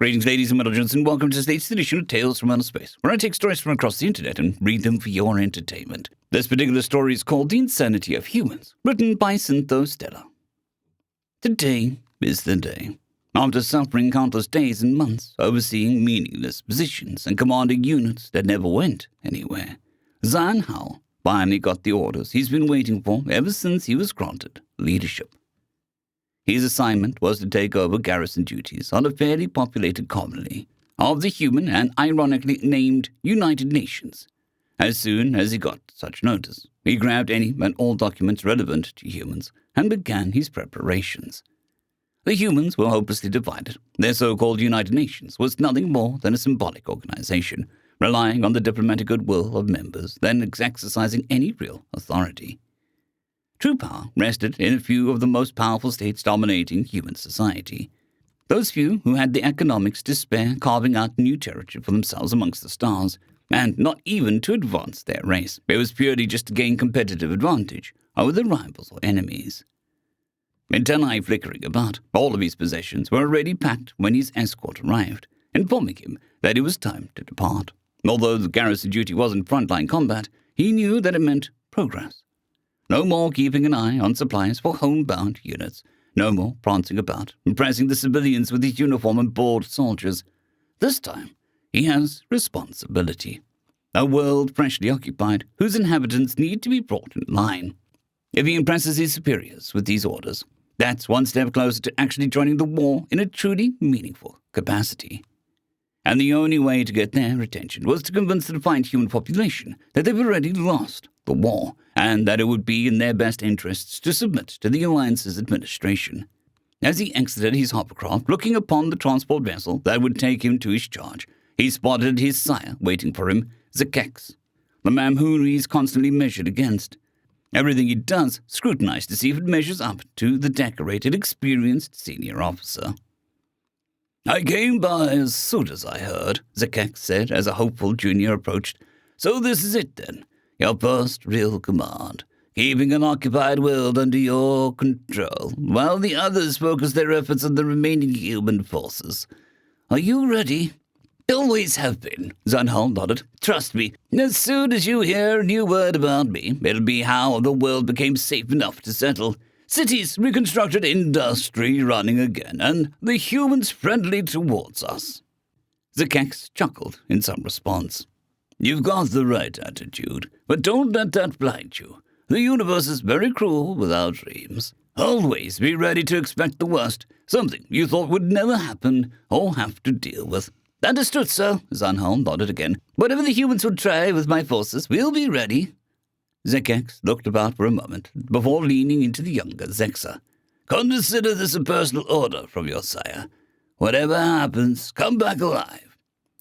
Greetings, ladies and gentlemen, and welcome to this latest edition of Tales from Outer Space, where I take stories from across the internet and read them for your entertainment. This particular story is called The Insanity of Humans, written by Syntho Stella. Today is the day. After suffering countless days and months, overseeing meaningless positions and commanding units that never went anywhere, Zan Hao finally got the orders he's been waiting for ever since he was granted leadership. His assignment was to take over garrison duties on a fairly populated colony of the human and ironically named United Nations. As soon as he got such notice, he grabbed any and all documents relevant to humans and began his preparations. The humans were hopelessly divided. Their so-called United Nations was nothing more than a symbolic organization, relying on the diplomatic goodwill of members than exercising any real authority. True power rested in a few of the most powerful states dominating human society. Those few who had the economics to spare carving out new territory for themselves amongst the stars, and not even to advance their race. It was purely just to gain competitive advantage over their rivals or enemies. Antennae flickering about, all of his possessions were already packed when his escort arrived, informing him that it was time to depart. Although the garrison duty wasn't frontline combat, he knew that it meant progress. No more keeping an eye on supplies for homebound units. No more prancing about, impressing the civilians with his uniform and bored soldiers. This time, he has responsibility. A world freshly occupied, whose inhabitants need to be brought in line. If he impresses his superiors with these orders, that's one step closer to actually joining the war in a truly meaningful capacity. And the only way to get their attention was to convince the defiant human population that they've already lost the war, and that it would be in their best interests to submit to the Alliance's administration. As he exited his hovercraft, looking upon the transport vessel that would take him to his charge, he spotted his sire waiting for him, Zekex, the man who he's constantly measured against. Everything he does scrutinized to see if it measures up to the decorated, experienced senior officer. "I came by as soon as I heard," Zekex said as a hopeful junior approached. "So this is it then. Your first real command, keeping an occupied world under your control, while the others focus their efforts on the remaining human forces. Are you ready?" "Always have been," Zan Hao nodded. "Trust me, as soon as you hear a new word about me, it'll be how the world became safe enough to settle. Cities reconstructed, industry running again, and the humans friendly towards us." Zekex chuckled in some response. "You've got the right attitude, but don't let that blind you. The universe is very cruel with our dreams. Always be ready to expect the worst, something you thought would never happen or have to deal with." "Understood, sir," Zan Hao nodded again. "Whatever the humans would try with my forces, we'll be ready." Zekex looked about for a moment before leaning into the younger Zexa. "Consider this a personal order from your sire. Whatever happens, come back alive."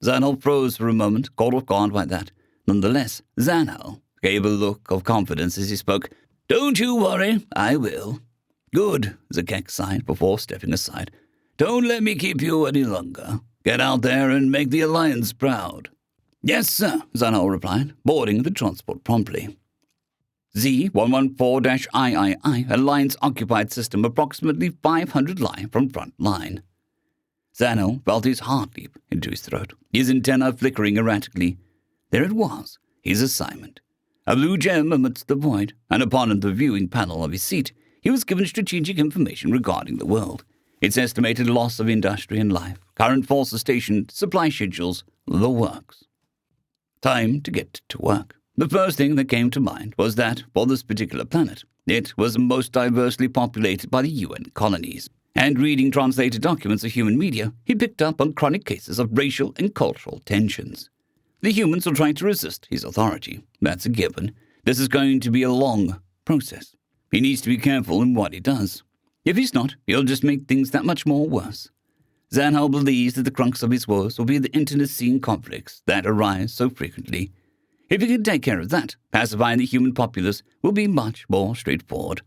Zan Hao froze for a moment, caught off guard by that. Nonetheless, Zan Hao gave a look of confidence as he spoke. "Don't you worry, I will." "Good," Zekex sighed before stepping aside. "Don't let me keep you any longer. Get out there and make the Alliance proud." "Yes, sir," Zan Hao replied, boarding the transport promptly. Z-114-III, Alliance-occupied system approximately 500 li from front line. Zan Hao felt his heart leap into his throat, his antenna flickering erratically. There it was, his assignment. A blue gem amidst the void, and upon the viewing panel of his seat, he was given strategic information regarding the world, its estimated loss of industry and life, current forces stationed, supply schedules, the works. Time to get to work. The first thing that came to mind was that, for this particular planet, it was most diversely populated by the UN colonies. And reading translated documents of human media, he picked up on chronic cases of racial and cultural tensions. The humans are trying to resist his authority. That's a given. This is going to be a long process. He needs to be careful in what he does. If he's not, he'll just make things that much more worse. Zan Hao believes that the crux of his woes will be the internecine conflicts that arise so frequently. If he can take care of that, pacifying the human populace will be much more straightforward.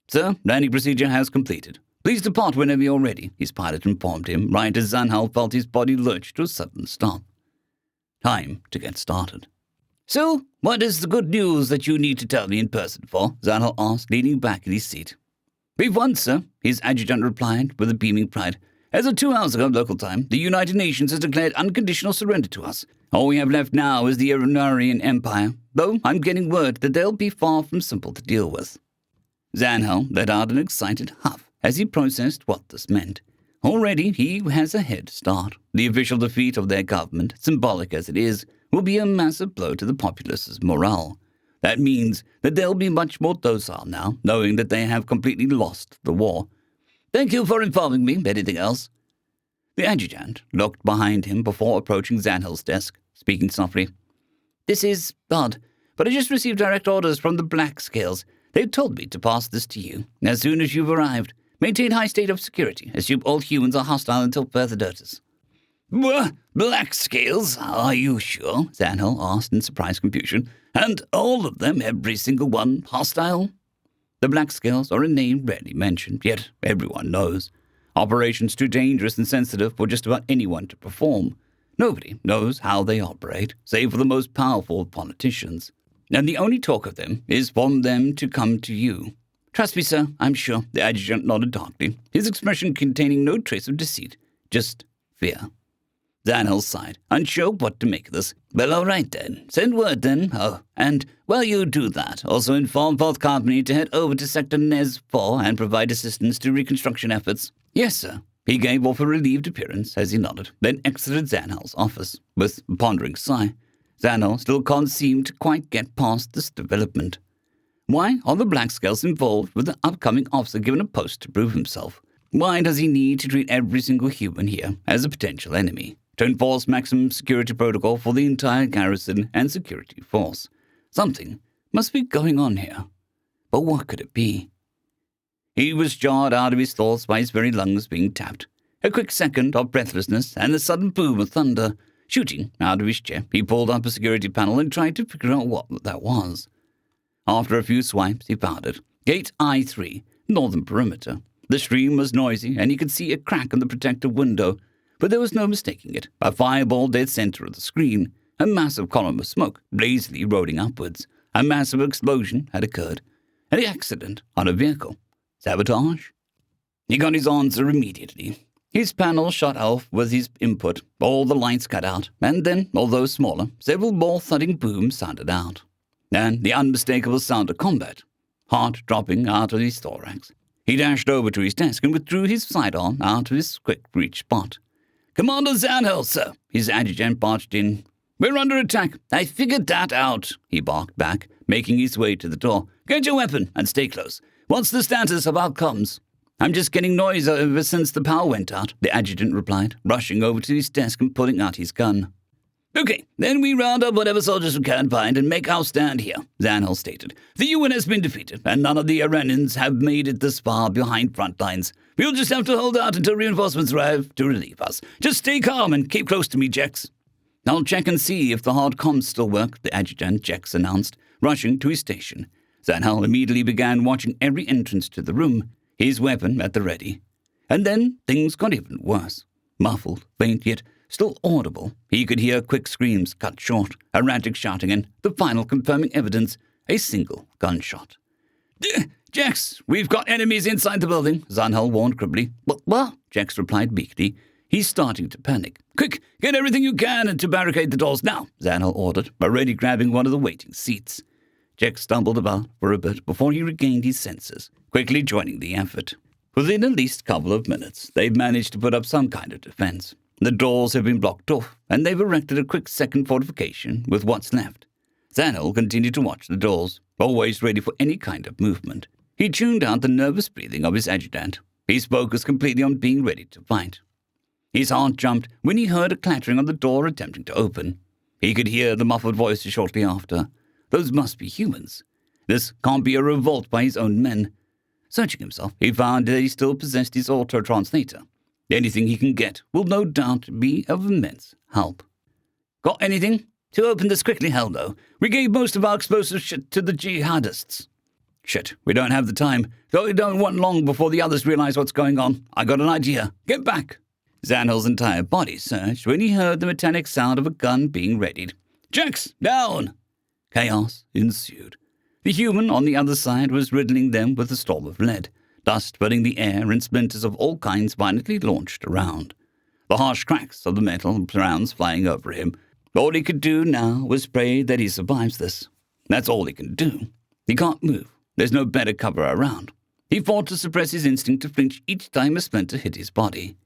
"Sir, landing procedure has completed. Please depart whenever you're ready," his pilot informed him, right as Zan Hao felt his body lurch to a sudden stop. Time to get started. "So, what is the good news that you need to tell me in person for?" Zan Hao asked, leaning back in his seat. "We've won, sir," his adjutant replied with a beaming pride. As of 2 hours ago local time, the United Nations has declared unconditional surrender to us. All we have left now is the Arenarian Empire, though I'm getting word that they'll be far from simple to deal with. Zanhel let out an excited huff as he processed what this meant. Already he has a head start. The official defeat of their government, symbolic as it is, will be a massive blow to the populace's morale. That means that they'll be much more docile now, knowing that they have completely lost the war. Thank you for informing me. Anything else? The adjutant looked behind him before approaching Zanhel's desk, speaking softly. This is odd, but I just received direct orders from the Black Scales. They've told me to pass this to you as soon as you've arrived. Maintain high state of security. Assume all humans are hostile until further notice. Black Scales? Are you sure? Zanhel asked in surprised confusion. And all of them, every single one, hostile? The Black Scales are a name rarely mentioned, yet everyone knows. Operations too dangerous and sensitive for just about anyone to perform. Nobody knows how they operate, save for the most powerful of politicians. And the only talk of them is for them to come to you. Trust me, sir, I'm sure. The adjutant nodded darkly, his expression containing no trace of deceit, just fear. Zanhel sighed, unsure what to make of this. Well, all right then. Send word then. Oh, and while you do that, also inform Fourth Company to head over to Sector Nez 4 and provide assistance to reconstruction efforts. Yes, sir. He gave off a relieved appearance as he nodded, then exited Zanhel's office, with a pondering sigh. Zanhel still can't seem to quite get past this development. Why are the Black Scales involved with the upcoming officer given a post to prove himself? Why does he need to treat every single human here as a potential enemy? To enforce maximum security protocol for the entire garrison and security force. Something must be going on here. But what could it be? He was jarred out of his thoughts by his very lungs being tapped. A quick second of breathlessness and the sudden boom of thunder. Shooting out of his chair, he pulled up a security panel and tried to figure out what that was. After a few swipes, he found it. Gate I-3, northern perimeter. The stream was noisy, and he could see a crack in the protective window, but there was no mistaking it. A fireball dead center of the screen, a massive column of smoke lazily rolling upwards. A massive explosion had occurred. An accident on a vehicle. Sabotage? He got his answer immediately. His panel shut off with his input, all the lights cut out, and then, although smaller, several more thudding booms sounded out. And the unmistakable sound of combat, heart dropping out of his thorax. He dashed over to his desk and withdrew his sidearm out of his quick-reach spot. Commander Zanhel, sir, his adjutant barged in. We're under attack. I figured that out, he barked back, making his way to the door. Get your weapon and stay close. What's the status of our comms? I'm just getting noise ever since the power went out, the adjutant replied, rushing over to his desk and pulling out his gun. Okay, then we round up whatever soldiers we can find and make our stand here, Zanhel stated. The UN has been defeated, and none of the Iranians have made it this far behind front lines. We'll just have to hold out until reinforcements arrive to relieve us. Just stay calm and keep close to me, Jex. I'll check and see if the hard comms still work, the adjutant Jex announced, rushing to his station. Zanhel immediately began watching every entrance to the room, his weapon at the ready. And then things got even worse. Muffled, faint, yet still audible, he could hear quick screams cut short, erratic shouting, and the final confirming evidence, a single gunshot. Jex, we've got enemies inside the building, Zanhel warned cribbly. What? Jex replied meekly. He's starting to panic. Quick, get everything you can and to barricade the doors now, Zanhel ordered, already grabbing one of the waiting seats. Jex stumbled about for a bit before he regained his senses, quickly joining the effort. Within at least a couple of minutes, they'd managed to put up some kind of defense. The doors have been blocked off, and they've erected a quick second fortification with what's left. Zanhel continued to watch the doors, always ready for any kind of movement. He tuned out the nervous breathing of his adjutant. His focus completely on being ready to fight. His heart jumped when he heard a clattering on the door attempting to open. He could hear the muffled voices shortly after. Those must be humans. This can't be a revolt by his own men. Searching himself, he found that he still possessed his auto-translator. Anything he can get will no doubt be of immense help. Got anything? To open this quickly, hell no. We gave most of our explosive shit to the jihadists. Shit, we don't have the time. Though we don't want long before the others realize what's going on. I got an idea. Get back. Zanhel's entire body surged when he heard the metallic sound of a gun being readied. Jex, down! Chaos ensued. The human on the other side was riddling them with a storm of lead. dust filling the air and splinters of all kinds violently launched around. The harsh cracks of the metal rounds flying over him. All he could do now was pray that he survives this. That's all he can do. He can't move. There's no better cover around. He fought to suppress his instinct to flinch each time a splinter hit his body.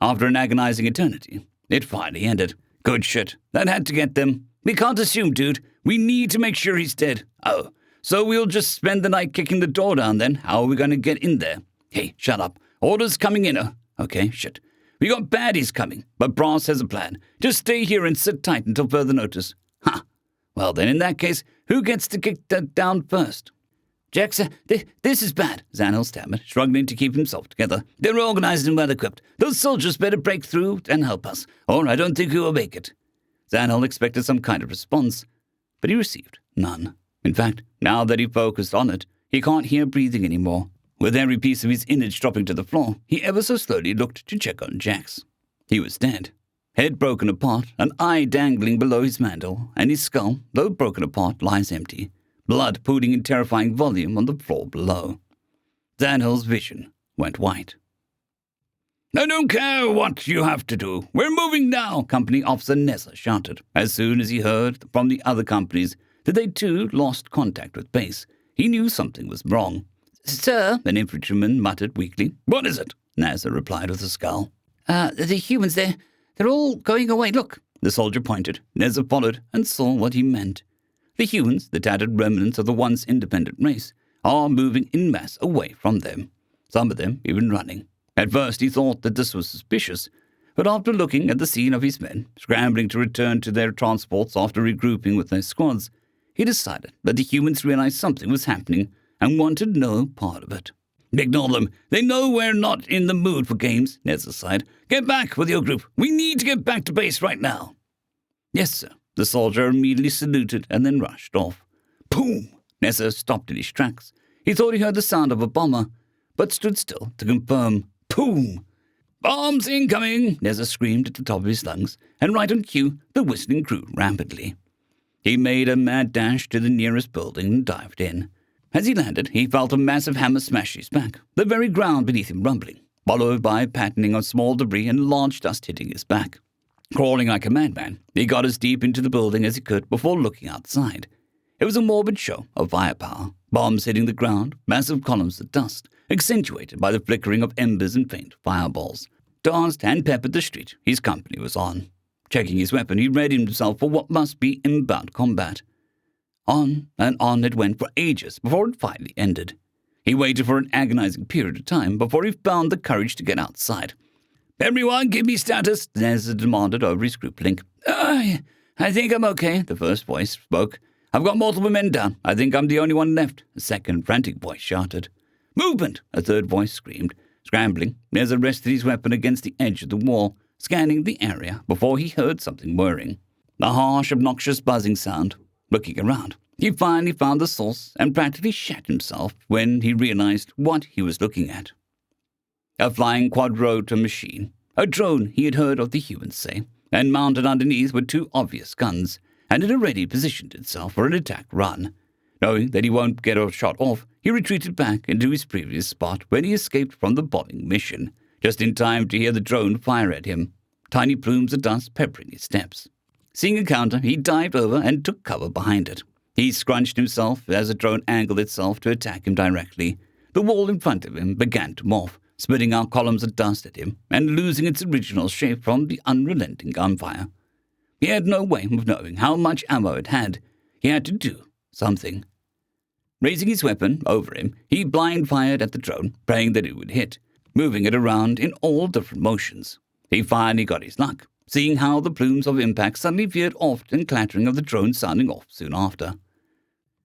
After an agonizing eternity, it finally ended. Good shit. That had to get them. We can't assume, dude. We need to make sure he's dead. Oh, so we'll just spend the night kicking the door down then? How are we going to get in there? Hey, shut up. Orders coming in. Okay, shit. We got baddies coming, but Brass has a plan. Just stay here and sit tight until further notice. Ha! Well then, in that case, who gets to kick that down first? Jax, this is bad, Zanhill stammered, struggling to keep himself together. They're organized and well-equipped. Those soldiers better break through and help us, or I don't think we will make it. Zanhill expected some kind of response, but he received none. In fact, now that he focused on it, he can't hear breathing anymore. With every piece of his image dropping to the floor, he ever so slowly looked to check on Jax. He was dead. Head broken apart, an eye dangling below his mantle, and his skull, though broken apart, lies empty. Blood pooling in terrifying volume on the floor below. Zanhill's vision went white. I don't care what you have to do. We're moving now, Company Officer Nessa shouted. As soon as he heard from the other companies that they too lost contact with base, he knew something was wrong. Sir, an infantryman muttered weakly. What is it? Nessa replied with a scowl. The humans, they're all going away. Look. The soldier pointed. Nessa followed and saw what he meant. The humans, the tattered remnants of the once independent race, are moving en masse away from them, some of them even running. At first he thought that this was suspicious, but after looking at the scene of his men, scrambling to return to their transports after regrouping with their squads, he decided that the humans realized something was happening and wanted no part of it. Ignore them. They know we're not in the mood for games, Nessa sighed. Get back with your group. We need to get back to base right now. Yes, sir. The soldier immediately saluted and then rushed off. Boom! Nessa stopped in his tracks. He thought he heard the sound of a bomber, but stood still to confirm. Boom! Bombs incoming! Nessa screamed at the top of his lungs, and right on cue, the whistling grew rapidly. He made a mad dash to the nearest building and dived in. As he landed, he felt a massive hammer smash his back, the very ground beneath him rumbling, followed by patterning of small debris and large dust hitting his back. Crawling like a madman, he got as deep into the building as he could before looking outside. It was a morbid show of firepower, bombs hitting the ground, massive columns of dust, accentuated by the flickering of embers and faint fireballs, danced and peppered the street his company was on. Checking his weapon, he readied himself for what must be inbound combat. On and on it went for ages before it finally ended. He waited for an agonizing period of time before he found the courage to get outside. Everyone, give me status, Nessa demanded over his group link. I think I'm okay, the first voice spoke. I've got multiple men down. I think I'm the only one left, a second frantic voice shouted. Movement, a third voice screamed. Scrambling, Nessa rested his weapon against the edge of the wall, scanning the area before he heard something whirring. The harsh, obnoxious buzzing sound. Looking around, he finally found the source and practically shat himself when he realized what he was looking at. A flying quadrotor machine, a drone he had heard of the humans say, and mounted underneath were two obvious guns, and it already positioned itself for an attack run. Knowing that he won't get a shot off, he retreated back into his previous spot when he escaped from the bombing mission, just in time to hear the drone fire at him, tiny plumes of dust peppering his steps. Seeing a counter, he dived over and took cover behind it. He scrunched himself as the drone angled itself to attack him directly. The wall in front of him began to morph, spitting out columns of dust at him and losing its original shape from the unrelenting gunfire. He had no way of knowing how much ammo it had. He had to do something. Raising his weapon over him, he blind fired at the drone, praying that it would hit, moving it around in all different motions. He finally got his luck, seeing how the plumes of impact suddenly veered off and clattering of the drone sounding off soon after.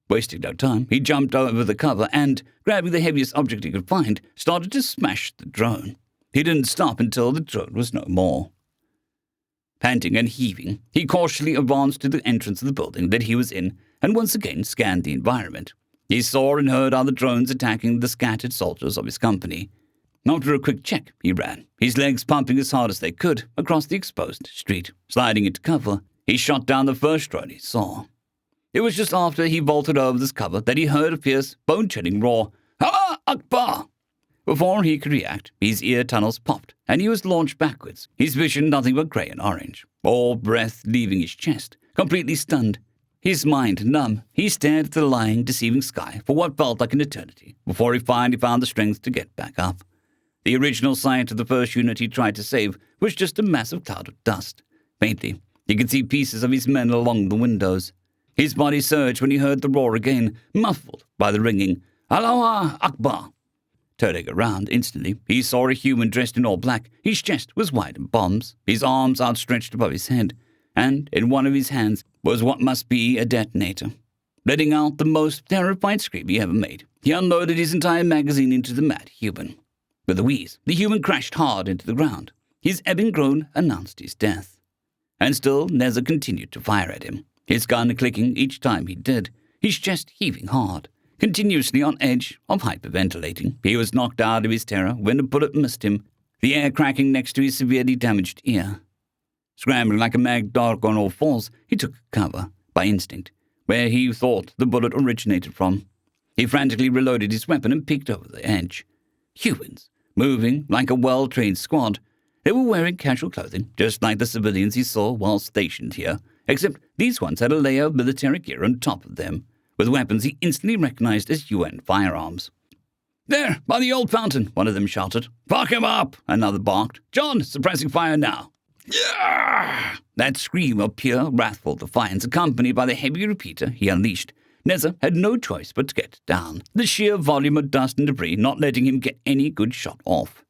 Wasting no time, he jumped over the cover and, grabbing the heaviest object he could find, started to smash the drone. He didn't stop until the drone was no more. Panting and heaving, he cautiously advanced to the entrance of the building that he was in and once again scanned the environment. He saw and heard other drones attacking the scattered soldiers of his company. After a quick check, he ran, his legs pumping as hard as they could, across the exposed street. Sliding into cover, he shot down the first drone he saw. It was just after he vaulted over this cover that he heard a fierce, bone-chilling roar. "Allah Akbar!" Before he could react, his ear tunnels popped, and he was launched backwards, his vision nothing but grey and orange, all breath leaving his chest, completely stunned. His mind numb, he stared at the lying, deceiving sky for what felt like an eternity, before he finally found the strength to get back up. The original site of the first unit he tried to save was just a massive cloud of dust. Faintly, he could see pieces of his men along the windows. His body surged when he heard the roar again, muffled by the ringing, "Allahu Akbar!" Turning around instantly, he saw a human dressed in all black. His chest was wide in bombs, his arms outstretched above his head, and in one of his hands was what must be a detonator. Letting out the most terrified scream he ever made, he unloaded his entire magazine into the mad human. With a wheeze, the human crashed hard into the ground. His ebbing groan announced his death. And still Neza continued to fire at him, his gun clicking each time he did, his chest heaving hard. Continuously on edge of hyperventilating, he was knocked out of his terror when a bullet missed him, the air cracking next to his severely damaged ear. Scrambling like a mad dog on all fours, he took cover, by instinct, where he thought the bullet originated from. He frantically reloaded his weapon and peeked over the edge. Humans, moving like a well-trained squad. They were wearing casual clothing, just like the civilians he saw while stationed here, except these ones had a layer of military gear on top of them, with weapons he instantly recognized as UN firearms. "There, by the old fountain," one of them shouted. "Fuck him up," another barked. "John, suppressing fire now." Yeah! That scream of pure, wrathful defiance, accompanied by the heavy repeater he unleashed. Neza had no choice but to get down, the sheer volume of dust and debris not letting him get any good shot off.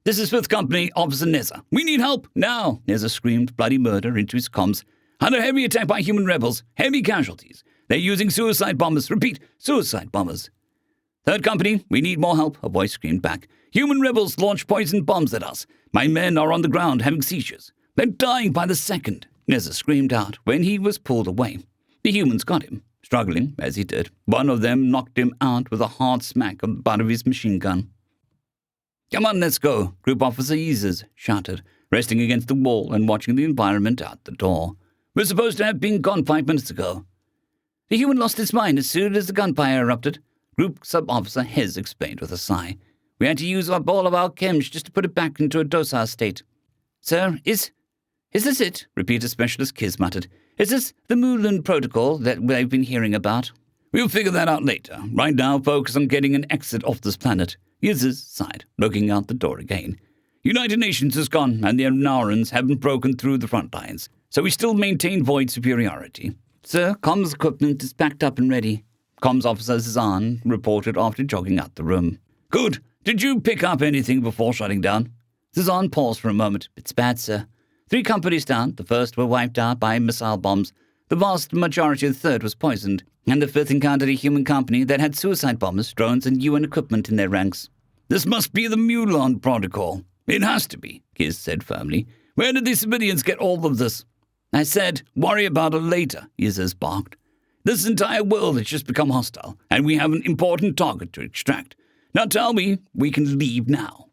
"This is 5th Company, Officer Neza. We need help, now!" Neza screamed bloody murder into his comms. "Under heavy attack by human rebels. Heavy casualties. They're using suicide bombers. Repeat, suicide bombers." "3rd Company, we need more help," a voice screamed back. "Human rebels launch poison bombs at us. My men are on the ground having seizures. They're dying by the second," Neza screamed out when he was pulled away. The humans got him. Struggling, as he did, one of them knocked him out with a hard smack on the butt of his machine gun. "Come on, let's go," Group Officer Eases shouted, resting against the wall and watching the environment out the door. "We're supposed to have been gone 5 minutes ago." The human lost his mind as soon as the gunfire erupted. Group Sub-Officer Hez explained with a sigh. "We had to use up all of our chems just to put it back into a docile state." "Sir, is this it?" Repeater Specialist Kiz muttered. "Is this the Moonland Protocol that we've been hearing about?" "We'll figure that out later. Right now, focus on getting an exit off this planet." Yiz's sighed, looking out the door again. "United Nations is gone, and the Naurans haven't broken through the front lines, so we still maintain void superiority." "Sir, comms equipment is packed up and ready," Comms Officer Zan reported after jogging out the room. "Good. Did you pick up anything before shutting down?" Zan paused for a moment. "It's bad, sir. 3 companies down. The first were wiped out by missile bombs. The vast majority of the 3rd was poisoned, and the 5th encountered a human company that had suicide bombers, drones, and UN equipment in their ranks." "This must be the Mulan Protocol." "It has to be," Kiz said firmly. "Where did the civilians get all of this?" "I said, worry about it later," Yizes barked. "This entire world has just become hostile, and we have an important target to extract. Now tell me, we can leave now."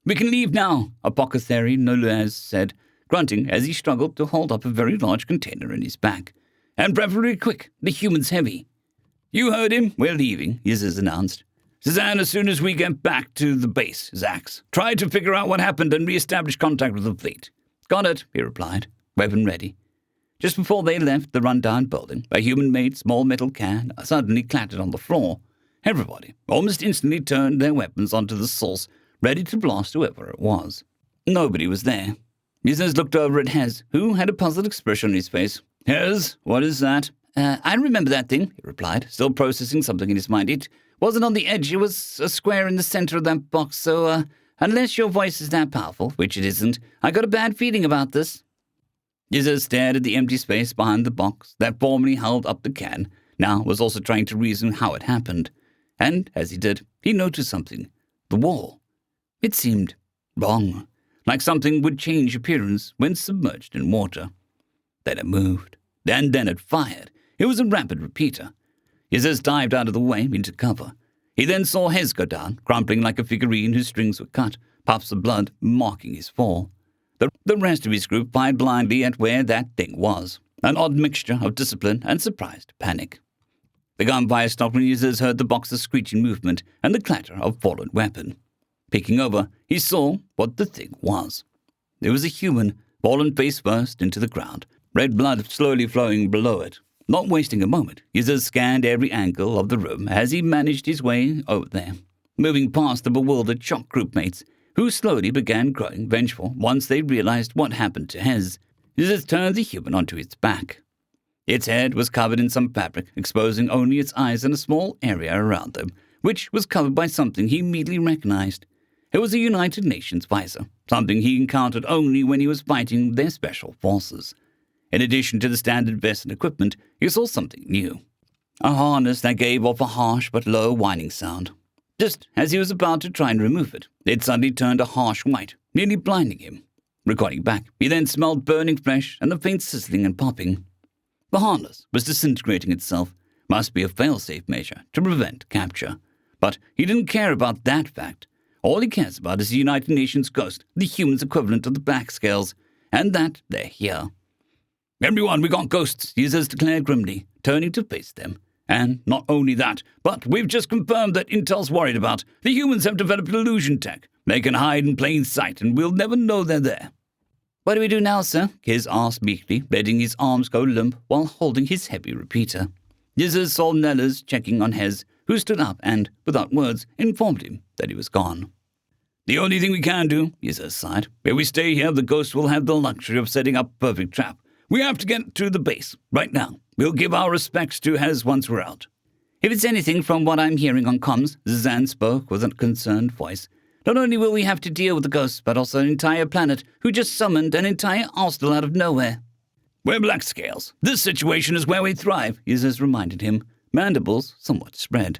"We can leave now," Apothecary Nolez said, grunting as he struggled to hold up a very large container in his back. "And preferably quick. The human's heavy." "You heard him. We're leaving," Yizes announced. "Suzanne, as soon as we get back to the base, Zax, try to figure out what happened and re-establish contact with the fleet." "Got it," he replied, weapon ready. Just before they left the run-down building, a human-made small metal can suddenly clattered on the floor. Everybody almost instantly turned their weapons onto the source, ready to blast whoever it was. Nobody was there. Yizes looked over at Hez, who had a puzzled expression on his face. "Hez, what is that?" I remember that thing," he replied, still processing something in his mind. "It wasn't on the edge, it was a square in the center of that box, so, unless your voice is that powerful, which it isn't, I got a bad feeling about this." Yizes stared at the empty space behind the box that formerly held up the can, now was also trying to reason how it happened. And, as he did, he noticed something. The wall. It seemed wrong, like something would change appearance when submerged in water. Then it moved, and then it fired. It was a rapid repeater. Yizes dived out of the way into cover. He then saw Hez go down, crumpling like a figurine whose strings were cut, puffs of blood marking his fall. The rest of his group fired blindly at where that thing was, an odd mixture of discipline and surprised panic. The gunfire stopped when Yizes heard the box's screeching movement and the clatter of fallen weapon. Peeking over, he saw what the thing was. It was a human, fallen face first into the ground, red blood slowly flowing below it. Not wasting a moment, Yzez scanned every angle of the room as he managed his way over there, moving past the bewildered, shocked groupmates, who slowly began growing vengeful once they realized what happened to Hez. Yzez turned the human onto its back. Its head was covered in some fabric, exposing only its eyes and a small area around them, which was covered by something he immediately recognized. It was a United Nations visor, something he encountered only when he was fighting their special forces. In addition to the standard vest and equipment, he saw something new. A harness that gave off a harsh but low whining sound. Just as he was about to try and remove it, it suddenly turned a harsh white, nearly blinding him. Recoiling back, he then smelled burning flesh and the faint sizzling and popping. The harness was disintegrating itself. Must be a fail-safe measure to prevent capture. But he didn't care about that fact. All he cares about is the United Nations ghost, the human's equivalent of the Blackscales, and that they're here. "Everyone, we got ghosts," Yzez declared grimly, turning to face them. "And not only that, but we've just confirmed that Intel's worried about. The humans have developed illusion tech. They can hide in plain sight, and we'll never know they're there." "What do we do now, sir?" Kiz asked meekly, letting his arms go limp while holding his heavy repeater. Yzez saw Nellas checking on Hez, who stood up and, without words, informed him that he was gone. "The only thing we can do," Yzez sighed. "If we stay here, the ghost will have the luxury of setting up a perfect trap. We have to get to the base, right now. We'll give our respects to Hez once we're out." "If it's anything from what I'm hearing on comms," Zizan spoke with a concerned voice, "not only will we have to deal with the ghosts, but also an entire planet who just summoned an entire arsenal out of nowhere." "We're Blackscales. This situation is where we thrive," Yzez reminded him, mandibles somewhat spread.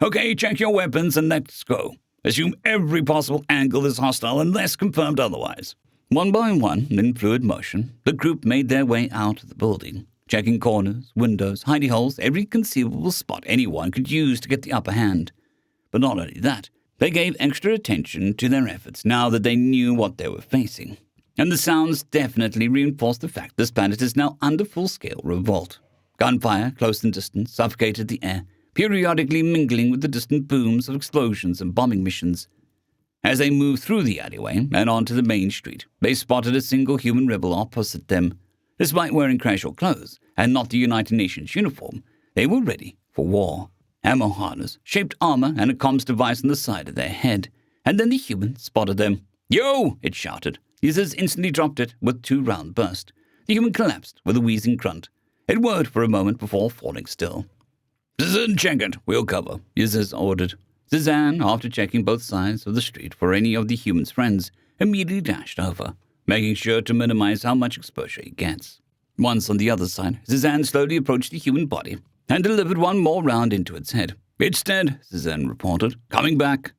"Okay, check your weapons and let's go. Assume every possible angle is hostile unless confirmed otherwise." One by one, in fluid motion, the group made their way out of the building, checking corners, windows, hidey holes, every conceivable spot anyone could use to get the upper hand. But not only that, they gave extra attention to their efforts now that they knew what they were facing. And the sounds definitely reinforced the fact this planet is now under full-scale revolt. Gunfire, close and distant, suffocated the air, periodically mingling with the distant booms of explosions and bombing missions. As they moved through the alleyway and onto the main street, they spotted a single human rebel opposite them. Despite wearing casual clothes and not the United Nations uniform, they were ready for war. Ammo harness, shaped armor, and a comms device on the side of their head. And then the human spotted them. "Yo!" it shouted. Yzez instantly dropped it with 2 round bursts. The human collapsed with a wheezing grunt. It whirred for a moment before falling still. "Zizan, check it. We'll cover," Yzez ordered. Zizan, after checking both sides of the street for any of the human's friends, immediately dashed over, making sure to minimize how much exposure he gets. Once on the other side, Zizan slowly approached the human body and delivered one more round into its head. "It's dead," Zizan reported. "Coming back."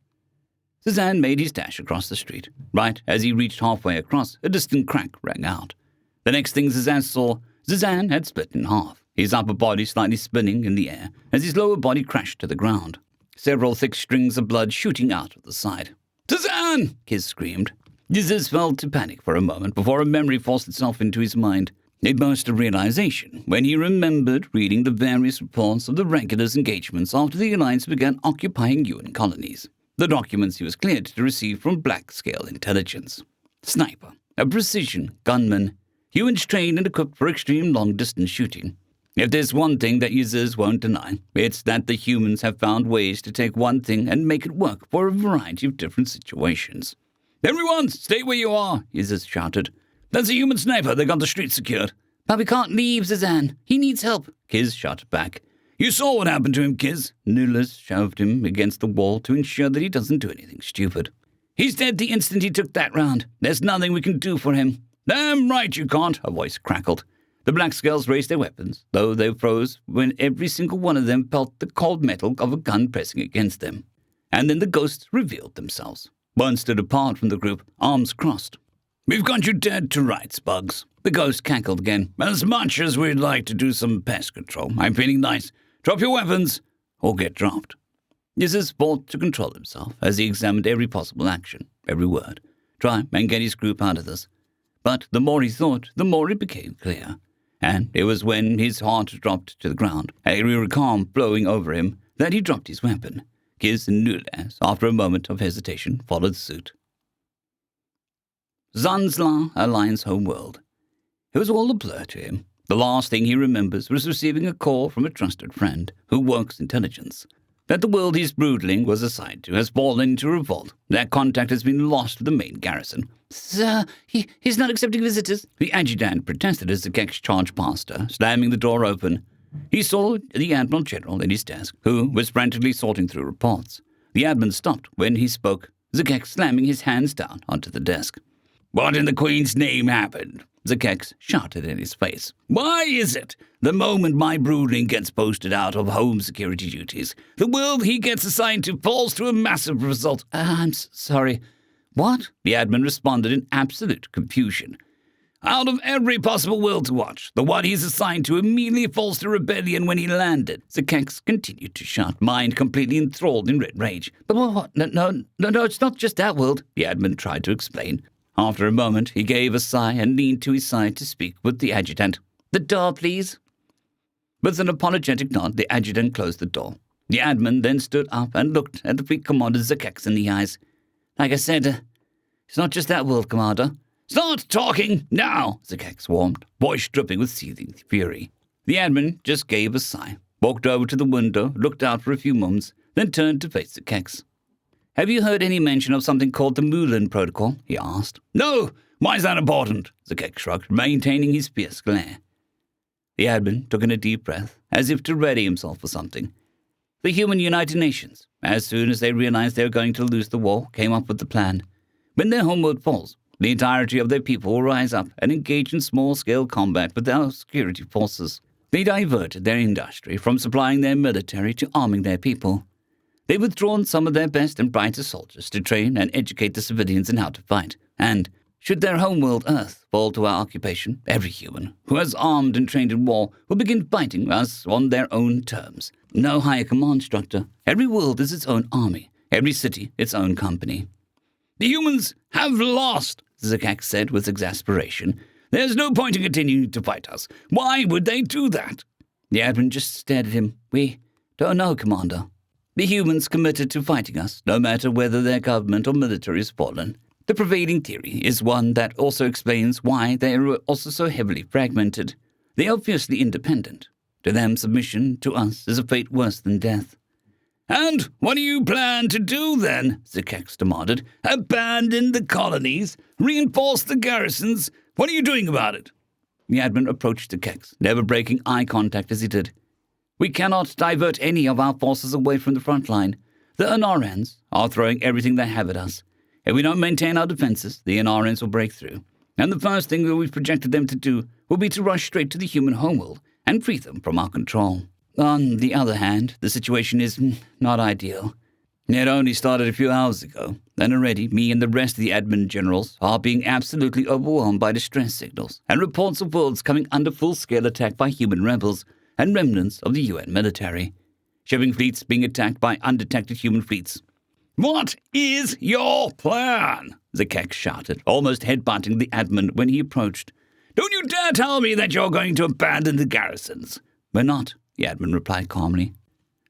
Zizan made his dash across the street. Right as he reached halfway across, a distant crack rang out. The next thing Zizan saw, Zizan had split in half, his upper body slightly spinning in the air as his lower body crashed to the ground. Several thick strings of blood shooting out of the side. "Zizan!" Kiz screamed. Yzez fell to panic for a moment before a memory forced itself into his mind. A burst of realization when he remembered reading the various reports of the regulars' engagements after the Alliance began occupying UN colonies. The documents he was cleared to receive from Blackscale intelligence. Sniper, a precision gunman, humans trained and equipped for extreme long-distance shooting. If there's one thing that Yzez won't deny, it's that the humans have found ways to take one thing and make it work for a variety of different situations. "Everyone, stay where you are," Yzez shouted. "There's a human sniper. They got the street secured." "But we can't leave, Zizan. He needs help," Kiz shouted back. "You saw what happened to him, Kiz." Nulas shoved him against the wall to ensure that he doesn't do anything stupid. "He's dead the instant he took that round. There's nothing we can do for him." "Damn right you can't," a voice crackled. The Blackscales raised their weapons, though they froze when every single one of them felt the cold metal of a gun pressing against them. And then the ghosts revealed themselves. One stood apart from the group, arms crossed. "We've got you dead to rights, Bugs." The ghost cackled again. "As much as we'd like to do some pest control, I'm feeling nice. Drop your weapons, or get dropped." Yzez fought to control himself as he examined every possible action, every word. Try and get his group out of this. But the more he thought, the more it became clear. And it was when his heart dropped to the ground, a real calm flowing over him, that he dropped his weapon. Kiz and Nules, after a moment of hesitation, followed suit. Zanzla aligns homeworld. It was all a blur to him. The last thing he remembers was receiving a call from a trusted friend who works intelligence. That the world he's broodling was assigned to has fallen into revolt. That contact has been lost with the main garrison. Sir, he's not accepting visitors. The adjutant protested as the Gex charged past her, slamming the door open. He saw the Admiral General at his desk, who was frantically sorting through reports. The admin stopped when he spoke, Zakex slamming his hands down onto the desk. "What in the Queen's name happened?" Zakex shouted in his face. "Why is it, the moment my brooding gets posted out of home security duties, the world he gets assigned to falls to a massive result?" I'm sorry. What? The admin responded in absolute confusion. "Out of every possible world to watch, the one he's assigned to immediately falls to rebellion when he landed." Zakex continued to shout, mind completely enthralled in red rage. But what? No, it's not just that world, the admin tried to explain. After a moment, he gave a sigh and leaned to his side to speak with the adjutant. "The door, please." With an apologetic nod, the adjutant closed the door. The admin then stood up and looked at the fleet commander Zakex in the eyes. "Like I said, it's not just that world, Commander." "Start talking now!" Zakex warned, voice dripping with seething fury. The admin just gave a sigh, walked over to the window, looked out for a few moments, then turned to face Zakex. "Have you heard any mention of something called the Mulan Protocol?" he asked. "No! Why is that important?" Zakex shrugged, maintaining his fierce glare. The admin took in a deep breath, as if to ready himself for something. "The Human United Nations, as soon as they realized they were going to lose the war, came up with the plan. When their homeworld falls, the entirety of their people will rise up and engage in small-scale combat with our security forces. They diverted their industry from supplying their military to arming their people. They've withdrawn some of their best and brightest soldiers to train and educate the civilians in how to fight. And, should their homeworld Earth fall to our occupation, every human who has armed and trained in war will begin fighting us on their own terms. No higher command structure. Every world is its own army. Every city its own company." "The humans have lost," Zakex said with exasperation. "There's no point in continuing to fight us. Why would they do that?" The admin just stared at him. "We don't know, Commander. The humans committed to fighting us, no matter whether their government or military has fallen. The prevailing theory is one that also explains why they are also so heavily fragmented. They are fiercely independent. To them, submission to us is a fate worse than death." "And what do you plan to do then?" Zakex demanded. "Abandon the colonies? Reinforce the garrisons? What are you doing about it?" The admin approached Zakex, never breaking eye contact as he did. "We cannot divert any of our forces away from the front line. The Anarans are throwing everything they have at us. If we don't maintain our defenses, the Anarans will break through. And the first thing that we've projected them to do will be to rush straight to the human homeworld and free them from our control. On the other hand, the situation is not ideal. It only started a few hours ago, and already me and the rest of the admin generals are being absolutely overwhelmed by distress signals and reports of worlds coming under full-scale attack by human rebels and remnants of the UN military. Shipping fleets being attacked by undetected human fleets." "What is your plan?" Zakex shouted, almost headbutting the admin when he approached. "Don't you dare tell me that you're going to abandon the garrisons." "We're not," the admin replied calmly.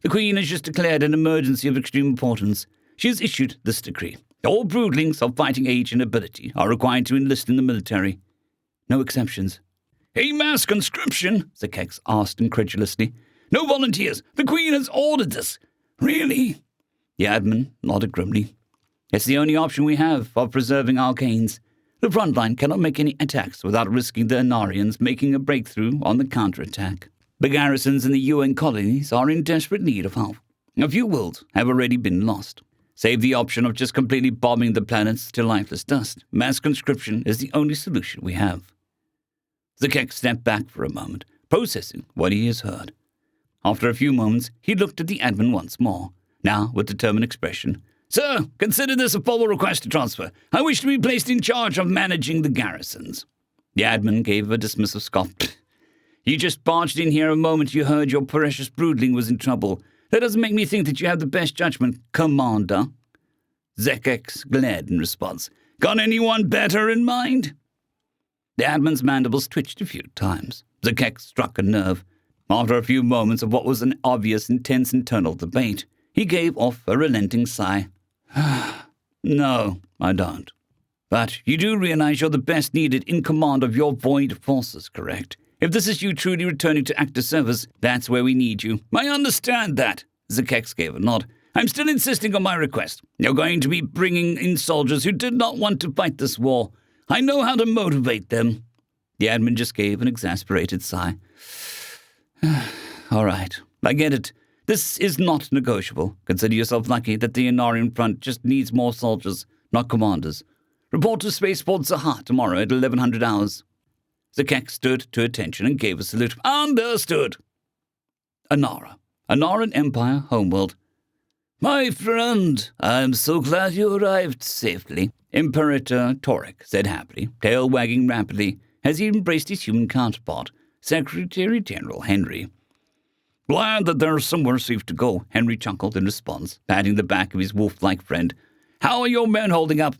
"The Queen has just declared an emergency of extreme importance. She has issued this decree. All broodlings of fighting age and ability are required to enlist in the military. No exceptions." "A mass conscription?" Zakex asked incredulously. "No volunteers. The Queen has ordered this. Really?" The admin nodded grimly. "It's the only option we have of preserving our gains. The front line cannot make any attacks without risking the Anarians making a breakthrough on the counterattack. The garrisons in the UN colonies are in desperate need of help. A few worlds have already been lost. Save the option of just completely bombing the planets to lifeless dust, mass conscription is the only solution we have." Zakex stepped back for a moment, processing what he has heard. After a few moments, he looked at the admin once more, now with determined expression. "Sir, consider this a formal request to transfer. I wish to be placed in charge of managing the garrisons." The admin gave a dismissive scoff. "You just barged in here a moment you heard your precious broodling was in trouble. That doesn't make me think that you have the best judgment, Commander." Zakex glared in response. "Got anyone better in mind?" The admin's mandibles twitched a few times. Zakex struck a nerve. After a few moments of what was an obvious, intense internal debate, He gave off a relenting sigh. No, I don't. But you do realize you're the best needed in command of your void forces, correct? If this is you truly returning to active service, that's where we need you. I understand that. Zakex gave a nod. I'm still insisting on my request. You're going to be bringing in soldiers who did not want to fight this war. I know how to motivate them. The admin just gave an exasperated sigh. All right, I get it. This is not negotiable. Consider yourself lucky that the Inarian front just needs more soldiers, not commanders. Report to Spaceport Zaha tomorrow at 1100 hours. Zakex stood to attention and gave a salute. Understood. Anara, Anaran Empire, Homeworld. My friend, I'm so glad you arrived safely. Imperator Torek said happily, tail wagging rapidly, as he embraced his human counterpart, Secretary General Henry. Glad that there's somewhere safe to go, Henry chuckled in response, patting the back of his wolf-like friend. How are your men holding up?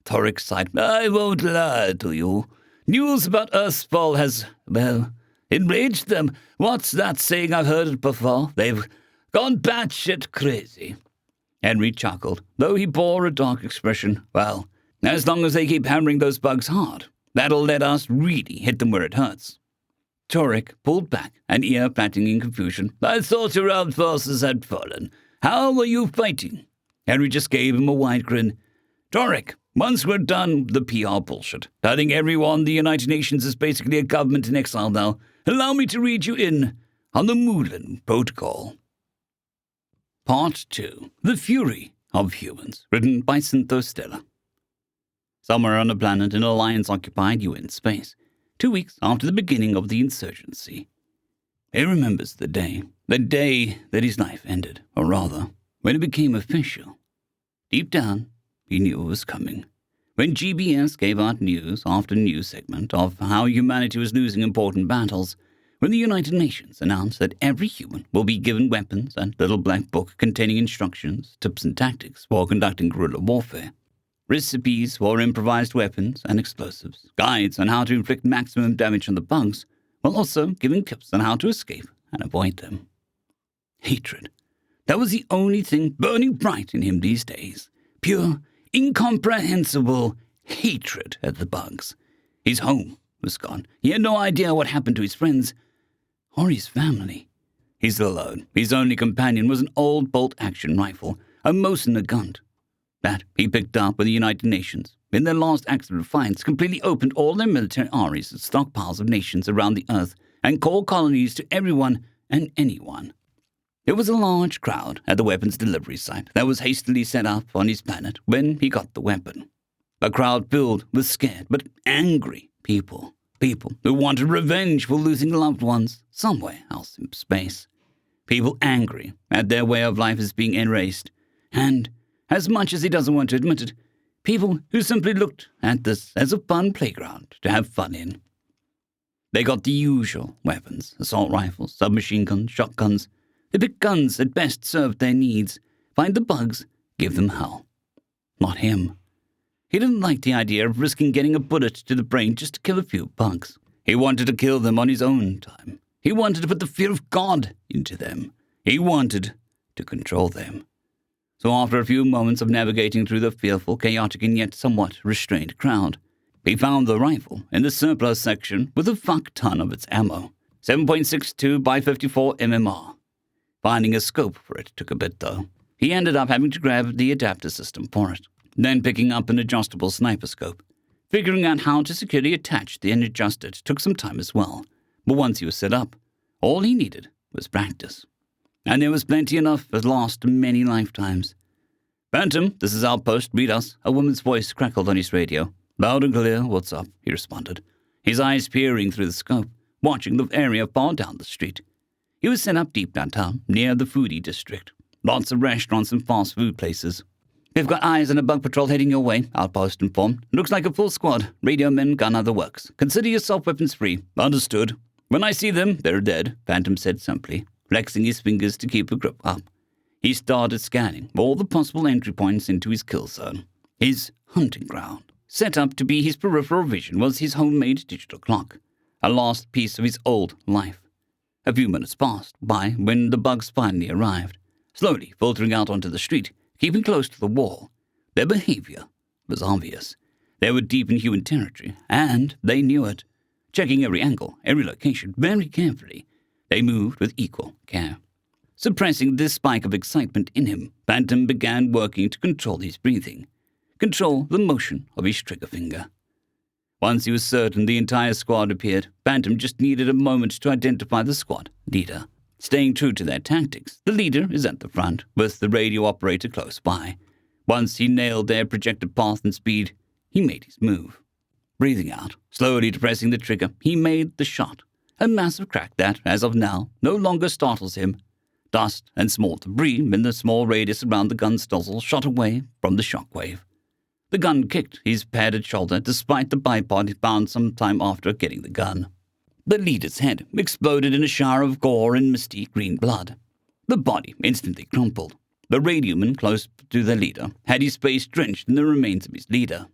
Torek sighed. I won't lie to you. News about Earthfall has, well, enraged them. What's that saying? I've heard it before. They've gone batshit crazy. Henry chuckled, though he bore a dark expression. Well, as long as they keep hammering those bugs hard, that'll let us really hit them where it hurts. Torek pulled back, an ear flattening in confusion. I thought your armed forces had fallen. How are you fighting? Henry just gave him a wide grin. Torek, once we're done with the PR bullshit, telling everyone the United Nations is basically a government in exile now, allow me to read you in on the Moulin Protocol. Part 2. The Fury of Humans, written by Stella. Somewhere on a planet in Alliance-occupied UN space, 2 weeks after the beginning of the insurgency. He remembers the day that his life ended, or rather, when it became official. Deep down, he knew it was coming. When GBS gave out news after news segment of how humanity was losing important battles, when the United Nations announced that every human will be given weapons and a little black book containing instructions, tips and tactics for conducting guerrilla warfare, recipes for improvised weapons and explosives, guides on how to inflict maximum damage on the bugs, while also giving tips on how to escape and avoid them. Hatred. That was the only thing burning bright in him these days. Pure, incomprehensible hatred at the bugs. His home was gone. He had no idea what happened to his friends or his family. He's alone. His only companion was an old bolt-action rifle, a Mosin gun. That he picked up with the United Nations. In their last act of defiance, completely opened all their military armies and stockpiles of nations around the earth and called colonies to everyone and anyone. There was a large crowd at the weapons delivery site that was hastily set up on his planet when he got the weapon. A crowd filled with scared but angry people. People who wanted revenge for losing loved ones somewhere else in space. People angry at their way of life as being erased. And, as much as he doesn't want to admit it, people who simply looked at this as a fun playground to have fun in. They got the usual weapons, assault rifles, submachine guns, shotguns. They picked guns that best served their needs. Find the bugs, give them hell. Not him. He didn't like the idea of risking getting a bullet to the brain just to kill a few bugs. He wanted to kill them on his own time. He wanted to put the fear of God into them. He wanted to control them. So after a few moments of navigating through the fearful, chaotic, and yet somewhat restrained crowd, he found the rifle in the surplus section with a fuck ton of its ammo. 7.62 by 54 mmR. Finding a scope for it took a bit, though. He ended up having to grab the adapter system for it, then picking up an adjustable sniper scope. Figuring out how to securely attach and adjust it took some time as well. But once he was set up, all he needed was practice. And there was plenty enough that last many lifetimes. Phantom, this is Outpost, read us. A woman's voice crackled on his radio. Loud and clear, what's up? He responded, his eyes peering through the scope, watching the area far down the street. He was set up deep downtown, near the foodie district. Lots of restaurants and fast food places. We've got eyes on a bug patrol heading your way, Outpost informed. Looks like a full squad. Radio men, gun, other works. Consider yourself weapons free. Understood. When I see them, they're dead, Phantom said simply, flexing his fingers to keep a grip up. He started scanning all the possible entry points into his kill zone. His hunting ground. Set up to be his peripheral vision was his homemade digital clock. A last piece of his old life. A few minutes passed by when the bugs finally arrived. slowly filtering out onto the street, keeping close to the wall. Their behavior was obvious. They were deep in human territory, and they knew it. Checking every angle, every location, very carefully, they moved with equal care. Suppressing this spike of excitement in him, Bantam began working to control his breathing, control the motion of his trigger finger. Once he was certain the entire squad appeared, Bantam just needed a moment to identify the squad leader. Staying true to their tactics, the leader is at the front, with the radio operator close by. Once he nailed their projected path and speed, he made his move. Breathing out, slowly depressing the trigger, he made the shot. A massive crack that, as of now, no longer startles him. Dust and small debris in the small radius around the gun's nozzle shot away from the shockwave. The gun kicked his padded shoulder despite the bipod he found some time after getting the gun. The leader's head exploded in a shower of gore and misty green blood. The body instantly crumpled. The radioman close to the leader had his face drenched in the remains of his leader.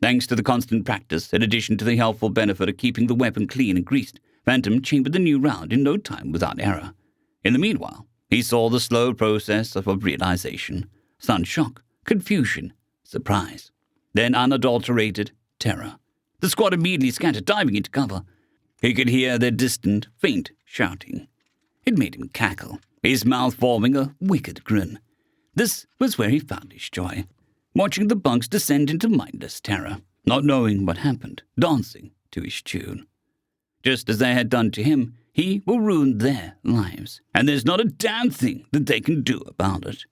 Thanks to the constant practice, in addition to the helpful benefit of keeping the weapon clean and greased, Bantam chambered the new round in no time without error. In the meanwhile, he saw the slow process of realization, stunned shock, confusion, surprise, then unadulterated terror. The squad immediately scattered, diving into cover. He could hear their distant, faint shouting. It made him cackle, his mouth forming a wicked grin. This was where he found his joy, watching the bugs descend into mindless terror, not knowing what happened, dancing to his tune. Just as they had done to him, he will ruin their lives, and there's not a damn thing that they can do about it.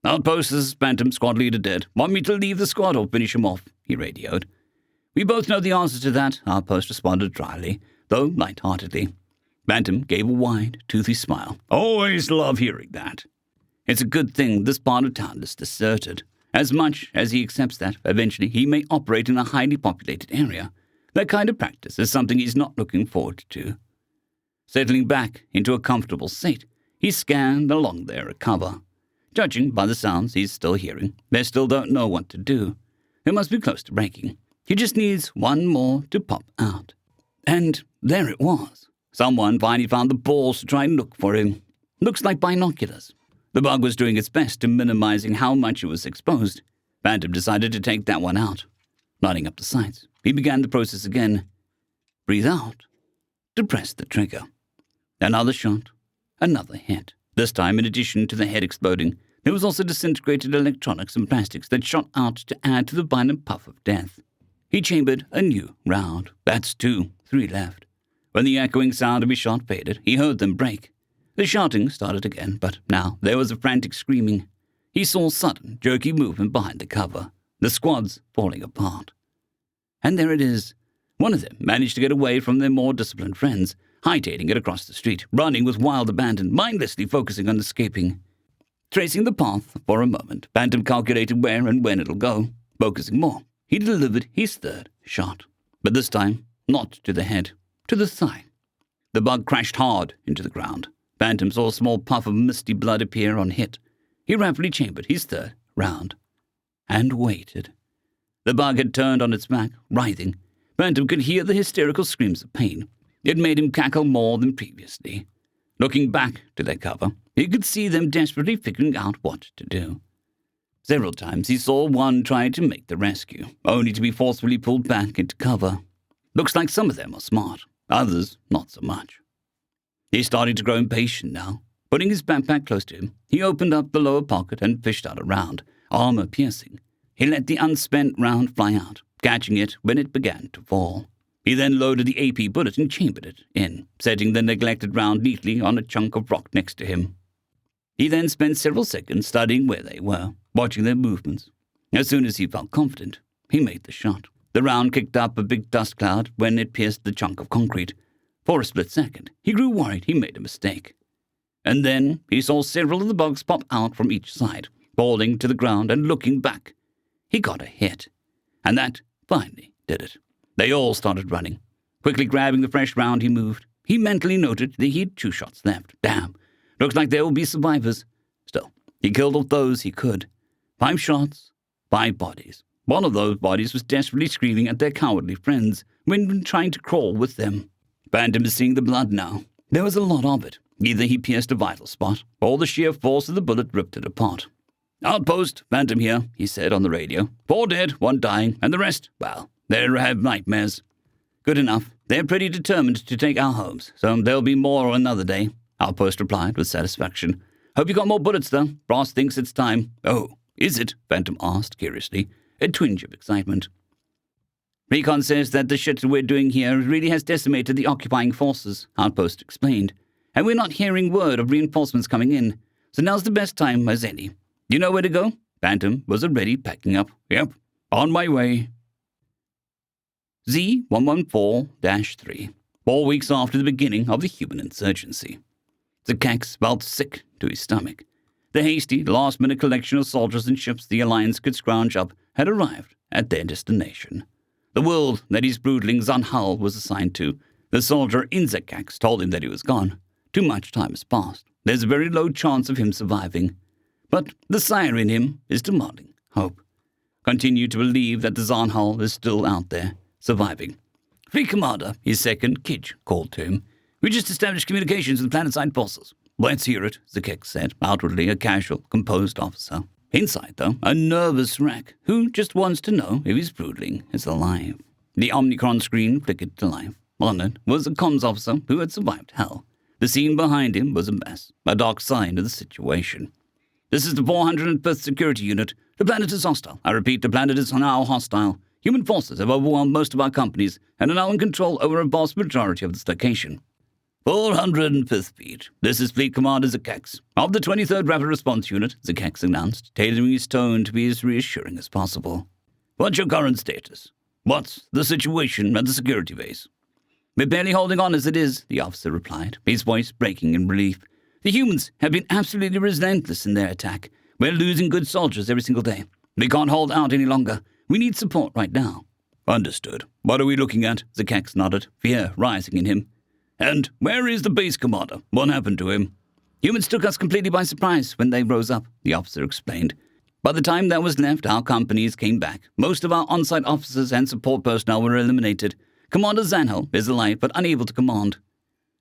"Outposters, Bantam, squad leader dead. Want me to leave the squad or finish him off?" he radioed. "We both know the answer to that," Outpost responded dryly, though light-heartedly. Bantam gave a wide, toothy smile. "Always love hearing that." It's a good thing this part of town is deserted. As much as he accepts that, eventually he may operate in a highly populated area. That kind of practice is something he's not looking forward to. Settling back into a comfortable seat, he scanned along their cover. Judging by the sounds he's still hearing, they still don't know what to do. They must be close to breaking. He just needs one more to pop out. And there it was. Someone finally found the balls to try and look for him. Looks like binoculars. The bug was doing its best to minimizing how much it was exposed. Bantam decided to take that one out. Lining up the sights, he began the process again. Breathe out. Depress the trigger. Another shot. Another hit. This time, in addition to the head exploding, there was also disintegrated electronics and plastics that shot out to add to the violent puff of death. He chambered a new round. That's 2, 3 left. When the echoing sound of his shot faded, he heard them break. The shouting started again, but now there was a frantic screaming. He saw sudden, jerky movement behind the cover. The squad's falling apart. And there it is. One of them managed to get away from their more disciplined friends, hightailing it across the street, running with wild abandon, mindlessly focusing on escaping. Tracing the path for a moment, Bantam calculated where and when it'll go. Focusing more, he delivered his third shot. But this time, not to the head, to the thigh. The bug crashed hard into the ground. Bantam saw a small puff of misty blood appear on hit. He rapidly chambered his third round. And waited. The bug had turned on its back, writhing. Bantam could hear the hysterical screams of pain. It made him cackle more than previously. Looking back to their cover, he could see them desperately figuring out what to do. Several times he saw one try to make the rescue, only to be forcefully pulled back into cover. Looks like some of them are smart, others not so much. He started to grow impatient now. Putting his backpack close to him, he opened up the lower pocket and fished out a round, armor piercing. He let the unspent round fly out, catching it when it began to fall. He then loaded the AP bullet and chambered it in, setting the neglected round neatly on a chunk of rock next to him. He then spent several seconds studying where they were, watching their movements. As soon as he felt confident, he made the shot. The round kicked up a big dust cloud when it pierced the chunk of concrete. For a split second, he grew worried he made a mistake. And then he saw several of the bugs pop out from each side, falling to the ground and looking back. He got a hit. And that finally did it. They all started running. Quickly grabbing the fresh round, he moved. He mentally noted that he had 2 shots left. Damn. Looks like there will be survivors. Still, he killed off those he could. 5 shots, 5 bodies. One of those bodies was desperately screaming at their cowardly friends when trying to crawl with them. Bantam is seeing the blood now. There was a lot of it. Either he pierced a vital spot, or the sheer force of the bullet ripped it apart. "Outpost, Phantom here," he said on the radio. "4 dead, 1 dying, and the rest, well, they have nightmares." "Good enough. They're pretty determined to take our homes, so there'll be more another day," Outpost replied with satisfaction. "Hope you got more bullets, though. Brass thinks it's time." "Oh, is it?" Phantom asked curiously, a twinge of excitement. "Recon says that the shit we're doing here really has decimated the occupying forces," Outpost explained. "And we're not hearing word of reinforcements coming in, so now's the best time as any. You know where to go?" Phantom was already packing up. "Yep, on my way." Z-114-3, 4 weeks after the beginning of the human insurgency. Zakax felt sick to his stomach. The hasty, last-minute collection of soldiers and ships the Alliance could scrounge up had arrived at their destination. The world that his broodling Zanhal was assigned to. The soldier in Zakax told him that he was gone. Too much time has passed. There's a very low chance of him surviving. But the sire in him is demanding hope. Continue to believe that the Zanhal is still out there, surviving. "Fleet Commander," his second, Kij, called to him. "We just established communications with planetside forces." "Let's hear it," Zakek said, outwardly a casual, composed officer. Inside, though, a nervous wreck who just wants to know if his broodling is alive. The Omnicron screen flickered to life. On it was a comms officer who had survived hell. The scene behind him was a mess, a dark sign of the situation. "This is the 405th Security Unit. The planet is hostile. I repeat, the planet is now hostile. Human forces have overwhelmed most of our companies and are now in control over a vast majority of this location." 405th Fleet. This is Fleet Commander Zakax of the 23rd Rapid Response Unit, Zakax announced, tailoring his tone to be as reassuring as possible. "What's your current status? What's the situation at the security base?" "We're barely holding on as it is," the officer replied, his voice breaking in relief. "The humans have been absolutely relentless in their attack. We're losing good soldiers every single day. We can't hold out any longer. We need support right now." "Understood. What are we looking at?" Zakax nodded, fear rising in him. "And where is the base commander? What happened to him?" "Humans took us completely by surprise when they rose up," the officer explained. "By the time that was left, our companies came back. Most of our on-site officers and support personnel were eliminated. Commander Zanhel is alive but unable to command."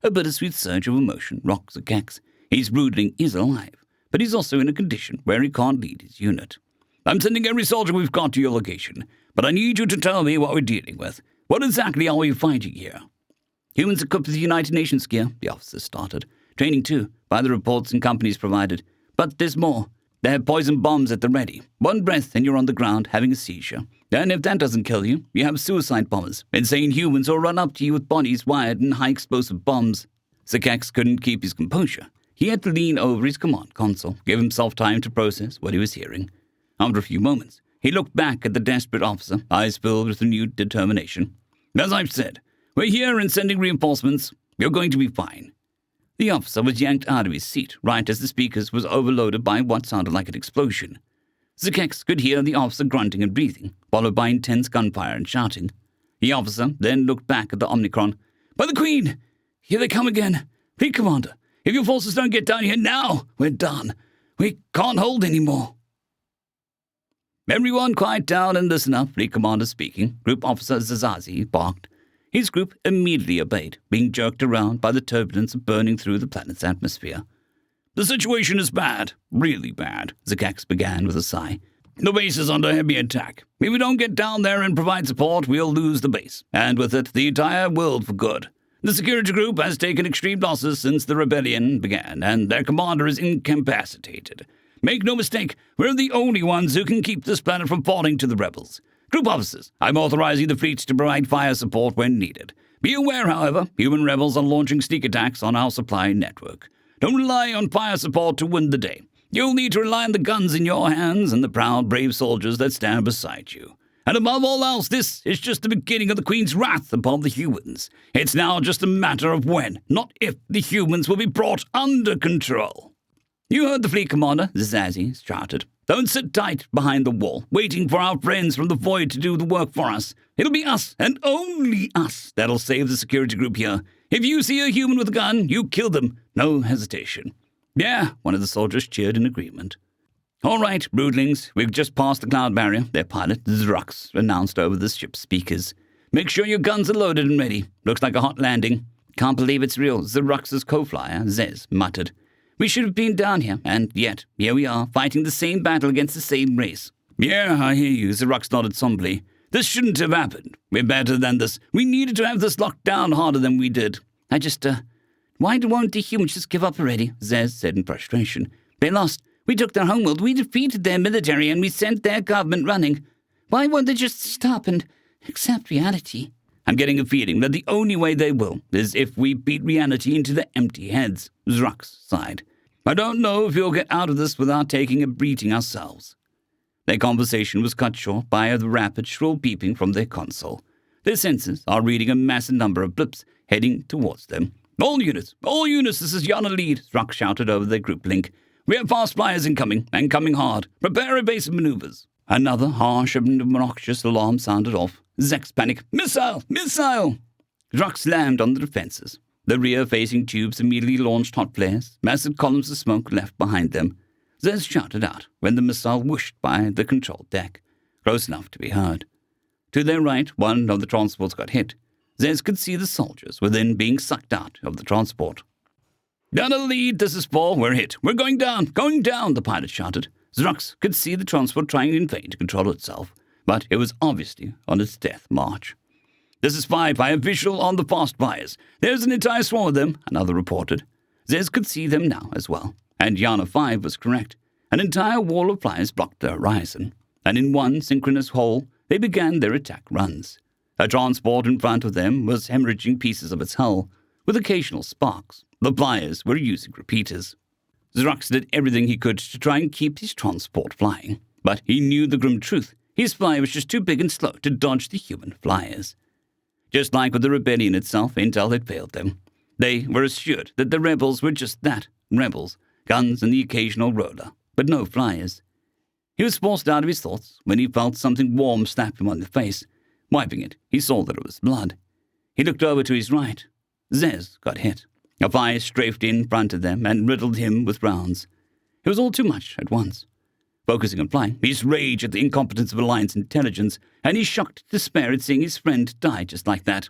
A bittersweet surge of emotion rocked Zakax. His broodling is alive, but he's also in a condition where he can't lead his unit. "I'm sending every soldier we've got to your location, but I need you to tell me what we're dealing with. What exactly are we fighting here?" "Humans equipped with United Nations gear," the officer started. "Training too, by the reports and companies provided. But there's more. They have poison bombs at the ready. 1 breath and you're on the ground having a seizure. And if that doesn't kill you, you have suicide bombers, insane humans who'll run up to you with bodies wired in high-explosive bombs." Zakax couldn't keep his composure. He had to lean over his command console, give himself time to process what he was hearing. After a few moments, he looked back at the desperate officer, eyes filled with renewed determination. "As I've said, we're here and sending reinforcements. You're going to be fine." The officer was yanked out of his seat right as the speakers was overloaded by what sounded like an explosion. Zakax could hear the officer grunting and breathing, followed by intense gunfire and shouting. The officer then looked back at the Omnicron. "By the Queen! Here they come again! Fleet Commander, if your forces don't get down here now, we're done. We can't hold anymore." "Everyone quiet down and listen up," Fleet Commander speaking. Group Officer Zazazi barked. His group immediately obeyed, being jerked around by the turbulence burning through the planet's atmosphere. "The situation is bad, really bad," Zakax began with a sigh. "The base is under heavy attack. If we don't get down there and provide support, we'll lose the base, and with it, the entire world for good. The security group has taken extreme losses since the rebellion began, and their commander is incapacitated. Make no mistake, we're the only ones who can keep this planet from falling to the rebels. Group officers, I'm authorizing the fleets to provide fire support when needed. Be aware, however, human rebels are launching sneak attacks on our supply network. Don't rely on fire support to win the day. You'll need to rely on the guns in your hands and the proud, brave soldiers that stand beside you. And above all else, this is just the beginning of the Queen's wrath upon the humans. It's now just a matter of when, not if, the humans will be brought under control." "You heard the Fleet Commander," Zazie shouted. "Don't sit tight behind the wall, waiting for our friends from the void to do the work for us. It'll be us, and only us, that'll save the security group here. If you see a human with a gun, you kill them. No hesitation." "Yeah," one of the soldiers cheered in agreement. "All right, broodlings, we've just passed the cloud barrier," their pilot, Zrox, announced over the ship's speakers. "Make sure your guns are loaded and ready. Looks like a hot landing. Can't believe it's real, Zrux's co-flyer, Zez, muttered. We should have been down here, and yet, here we are, fighting the same battle against the same race. Yeah, I hear you, Zrux nodded somberly. This shouldn't have happened. We're better than this. We needed to have this locked down harder than we did. Why won't the humans just give up already? Zez said in frustration. They lost. We took their homeworld, we defeated their military, and we sent their government running. Why won't they just stop and accept reality? I'm getting a feeling that the only way they will is if we beat reality into their empty heads, Zrux sighed. I don't know if we'll get out of this without taking a beating ourselves. Their conversation was cut short by the rapid, shrill beeping from their console. Their sensors are reading a massive number of blips heading towards them. All units, this is Yana Lead, Zrux shouted over their group link. We have fast flyers incoming, and coming hard. Prepare evasive maneuvers. Another harsh and obnoxious alarm sounded off. Zek's panic. Missile! Missile! Zrux slammed on the defenses. The rear-facing tubes immediately launched hot flares, massive columns of smoke left behind them. Zez shouted out when the missile whooshed by the control deck, close enough to be heard. To their right, one of the transports got hit. Zez could see the soldiers within being sucked out of the transport. Down a lead, this is 4, we're hit. We're going down, the pilot shouted. Zrux could see the transport trying in vain to control itself, but it was obviously on its death march. This is 5, I have visual on the fast flyers. There's an entire swarm of them, another reported. Zez could see them now as well, and Yana 5 was correct. An entire wall of flyers blocked the horizon, and in one synchronous whole, they began their attack runs. A transport in front of them was hemorrhaging pieces of its hull, with occasional sparks. The flyers were using repeaters. Zrux did everything he could to try and keep his transport flying, but he knew the grim truth. His flyer was just too big and slow to dodge the human flyers. Just like with the rebellion itself, intel had failed them. They were assured that the rebels were just that, rebels, guns and the occasional roller, but no flyers. He was forced out of his thoughts when he felt something warm slap him on the face. Wiping it, he saw that it was blood. He looked over to his right. Zez got hit. A fire strafed in front of them and riddled him with rounds. It was all too much at once. Focusing on flying, his rage at the incompetence of Alliance intelligence, and his shocked despair at seeing his friend die just like that.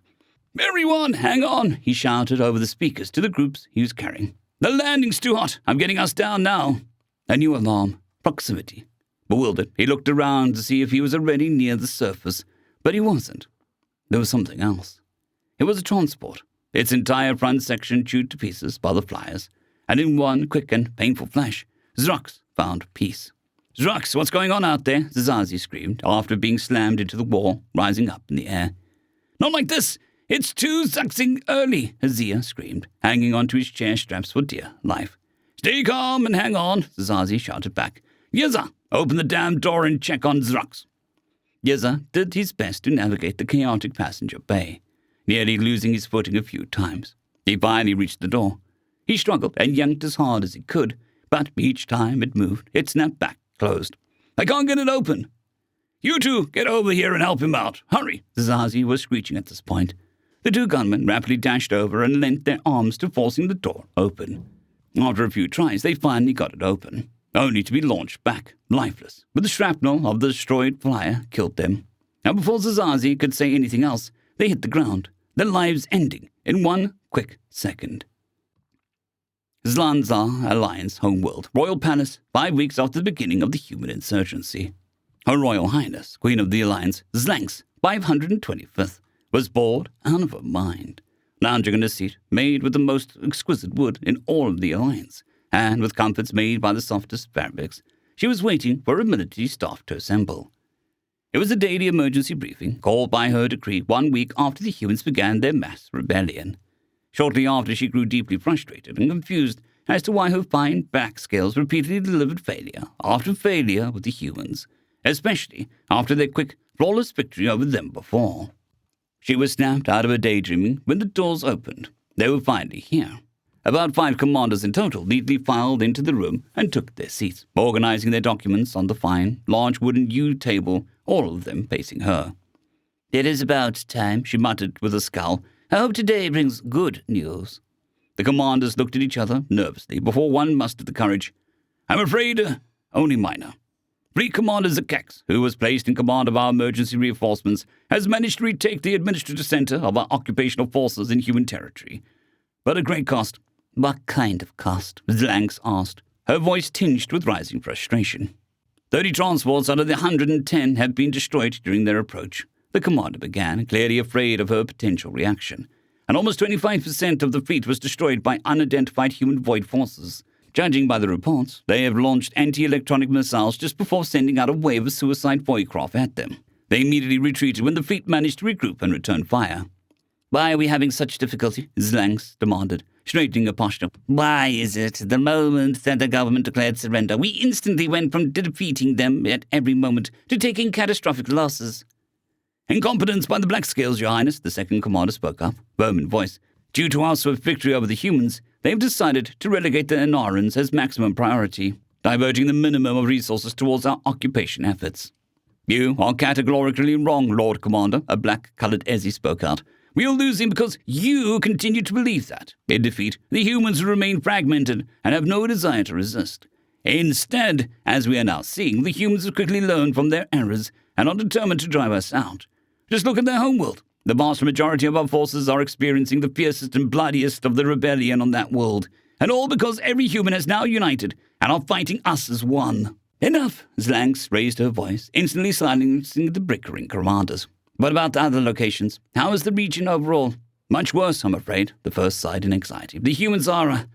Everyone, hang on, he shouted over the speakers to the groups he was carrying. The landing's too hot. I'm getting us down now. A new alarm. Proximity. Bewildered, he looked around to see if he was already near the surface, but he wasn't. There was something else. It was a transport, its entire front section chewed to pieces by the flyers, and in one quick and painful flash, Zrux found peace. Zrux, what's going on out there? Zazazi screamed, after being slammed into the wall, rising up in the air. Not like this! It's too Zuxing early, Hazia screamed, hanging onto his chair straps for dear life. Stay calm and hang on, Zazazi shouted back. Yeza, open the damn door and check on Zrux. Yeza did his best to navigate the chaotic passenger bay, nearly losing his footing a few times. He finally reached the door. He struggled and yanked as hard as he could, but each time it moved, it snapped back, closed. I can't get it open. You two, get over here and help him out. Hurry, Zazazi was screeching at this point. The two gunmen rapidly dashed over and lent their arms to forcing the door open. After a few tries, they finally got it open, only to be launched back, lifeless, with the shrapnel of the destroyed flyer killed them. And before Zazazi could say anything else, they hit the ground, their lives ending in one quick second. Zlanzar Alliance Homeworld, Royal Palace, 5 weeks after the beginning of the human insurgency. Her Royal Highness, Queen of the Alliance, Zlanx, 525th, was bored out of her mind, lounging in a seat made with the most exquisite wood in all of the Alliance, and with comforts made by the softest fabrics. She was waiting for her military staff to assemble. It was a daily emergency briefing called by her decree 1 week after the humans began their mass rebellion. Shortly after, she grew deeply frustrated and confused as to why her fine back scales repeatedly delivered failure after failure with the humans, especially after their quick, flawless victory over them before. She was snapped out of her daydreaming when the doors opened. They were finally here. About 5 commanders in total neatly filed into the room and took their seats, organizing their documents on the fine, large wooden U table, all of them facing her. It is about time, she muttered with a scowl. I hope today brings good news. The commanders looked at each other nervously before one mustered the courage. I'm afraid only minor. 3 Commander Zakex, who was placed in command of our emergency reinforcements, has managed to retake the administrative center of our occupational forces in human territory. but at great cost. What kind of cost? Zlanks asked, her voice tinged with rising frustration. 30 transports out of the 110 have been destroyed during their approach, the commander began, clearly afraid of her potential reaction. And almost 25% of the fleet was destroyed by unidentified human void forces. Judging by the reports, they have launched anti-electronic missiles just before sending out a wave of suicide voidcraft at them. They immediately retreated when the fleet managed to regroup and return fire. Why are we having such difficulty? Zlanks demanded, straightening her posture. Why is it the moment that the government declared surrender, we instantly went from defeating them at every moment to taking catastrophic losses? Incompetence by the Black Scales, Your Highness, the second commander spoke up, firm in voice. Due to our swift victory over the humans, they have decided to relegate the Anarans as maximum priority, diverting the minimum of resources towards our occupation efforts. You are categorically wrong, Lord Commander, a black-colored Ezzy spoke out. We are losing because you continue to believe that. In defeat, the humans remain fragmented and have no desire to resist. Instead, as we are now seeing, the humans have quickly learned from their errors and are determined to drive us out. Just look at their homeworld. The vast majority of our forces are experiencing the fiercest and bloodiest of the rebellion on that world, and all because every human has now united and are fighting us as one. Enough! Zlanks raised her voice, instantly silencing the bickering commanders. What about the other locations? How is the region overall? Much worse, I'm afraid, the first sighed in anxiety. The humans are,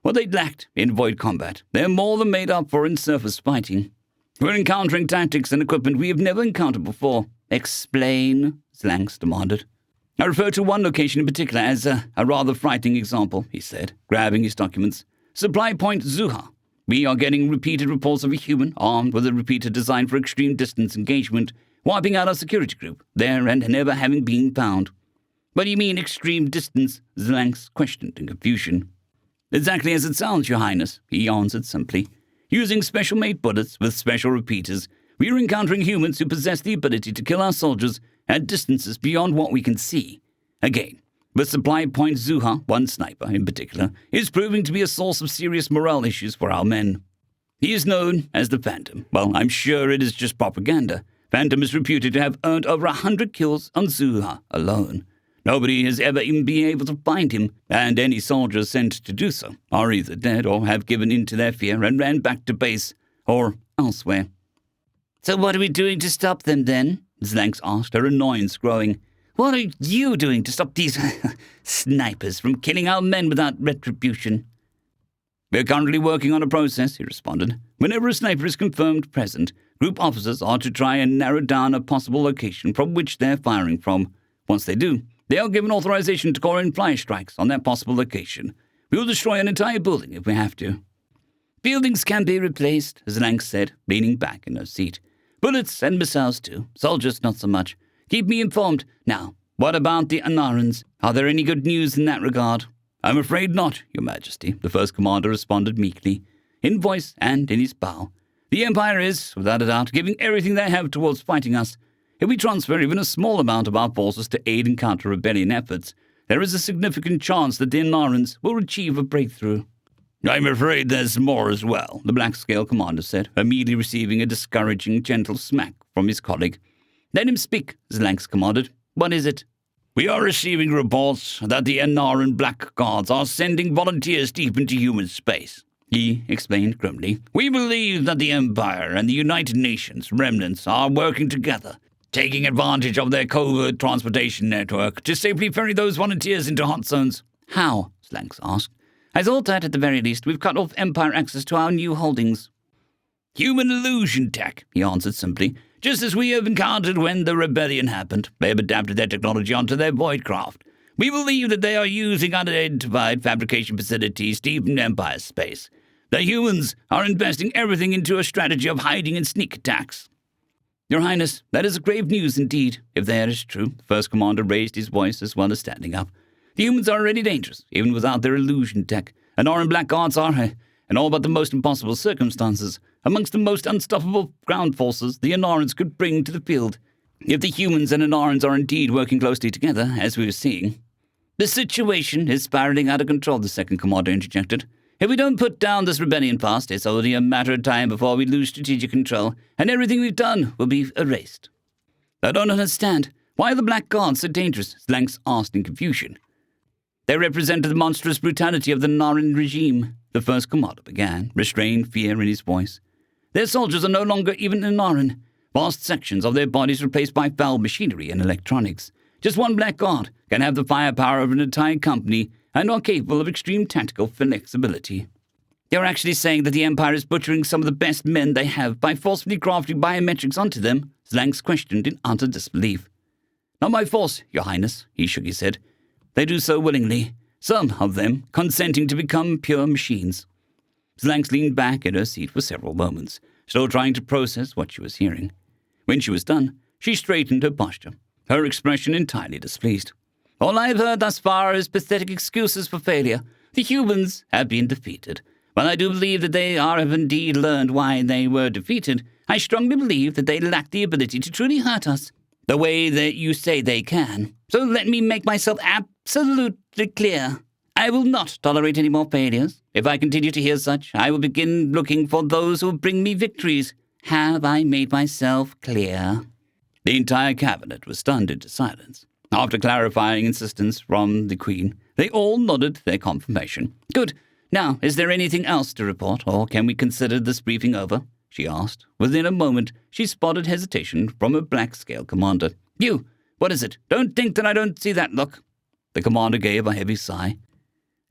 what they lacked in void combat. They're more than made up for in surface fighting. We're encountering tactics and equipment we have never encountered before. Explain, Zlanks demanded. I refer to one location in particular as a rather frightening example, he said, grabbing his documents. Supply point Zuha. We are getting repeated reports of a human armed with a repeater designed for extreme distance engagement, wiping out our security group there and never having been found. What do you mean extreme distance? Zlanks questioned in confusion. Exactly as it sounds, Your Highness, he answered simply. Using special-made bullets with special repeaters, we are encountering humans who possess the ability to kill our soldiers at distances beyond what we can see. Again, the supply point Zuha, one sniper in particular, is proving to be a source of serious morale issues for our men. He is known as the Phantom. Well, I'm sure it is just propaganda. Phantom is reputed to have earned over 100 kills on Zuha alone. Nobody has ever even been able to find him, and any soldiers sent to do so are either dead or have given in to their fear and ran back to base or elsewhere. So what are we doing to stop them then? Zlanks asked, her annoyance growing. What are you doing to stop these snipers from killing our men without retribution? We're currently working on a process, he responded. Whenever a sniper is confirmed present, group officers are to try and narrow down a possible location from which they're firing from. Once they do, they are given authorization to call in fly strikes on that possible location. We will destroy an entire building if we have to. Buildings can be replaced, Zlanks said, leaning back in her seat. Bullets and missiles too. Soldiers not so much. Keep me informed. Now, what about the Anarans? Are there any good news in that regard? I'm afraid not, Your Majesty, the first commander responded meekly, in voice and in his bow. The Empire is, without a doubt, giving everything they have towards fighting us. If we transfer even a small amount of our forces to aid and counter rebellion efforts, there is a significant chance that the Anarans will achieve a breakthrough. I'm afraid there's more as well, the Black Scale commander said, immediately receiving a discouraging, gentle smack from his colleague. Let him speak, Zlanks commanded. What is it? We are receiving reports that the Anaran Black Guards are sending volunteers deep into human space, he explained grimly. We believe that the Empire and the United Nations remnants are working together, taking advantage of their covert transportation network to safely ferry those volunteers into hot zones. How? Zlanks asked. I thought that, at the very least, we've cut off Empire access to our new holdings. Human illusion tech, he answered simply. Just as we have encountered when the rebellion happened, they have adapted their technology onto their voidcraft. We believe that they are using unidentified fabrication facilities deep in Empire space. The humans are investing everything into a strategy of hiding and sneak attacks. Your Highness, that is grave news indeed. If that is true, the first commander raised his voice as well as standing up. The humans are already dangerous, even without their illusion tech. Anaran Black Guards are, in all but the most impossible circumstances, amongst the most unstoppable ground forces the Anarans could bring to the field. If the humans and Anarans are indeed working closely together, as we are seeing. The situation is spiraling out of control, the second commander interjected. If we don't put down this rebellion fast, it's only a matter of time before we lose strategic control, and everything we've done will be erased. I don't understand. Why are the Black Guards so dangerous? Zlanks asked in confusion. They represented the monstrous brutality of the Narran regime, the first commander began, restrained fear in his voice. Their soldiers are no longer even in Narran. Vast sections of their bodies replaced by foul machinery and electronics. Just one black guard can have the firepower of an entire company and are capable of extreme tactical flexibility. They're actually saying that the Empire is butchering some of the best men they have by forcefully grafting biometrics onto them, Slanks questioned in utter disbelief. Not by force, Your Highness, he shook his head. They do so willingly, some of them consenting to become pure machines. Slanks leaned back in her seat for several moments, still trying to process what she was hearing. When she was done, she straightened her posture, her expression entirely displeased. All I have heard thus far is pathetic excuses for failure. The humans have been defeated. While I do believe that they have indeed learned why they were defeated, I strongly believe that they lack the ability to truly hurt us, the way that you say they can. So let me make myself absolutely clear. I will not tolerate any more failures. If I continue to hear such, I will begin looking for those who will bring me victories. Have I made myself clear? The entire cabinet was stunned into silence. After clarifying insistence from the Queen, they all nodded their confirmation. Good. Now, is there anything else to report, or can we consider this briefing over? She asked. Within a moment, she spotted hesitation from her black-scale commander. You, what is it? Don't think that I don't see that look. The commander gave a heavy sigh.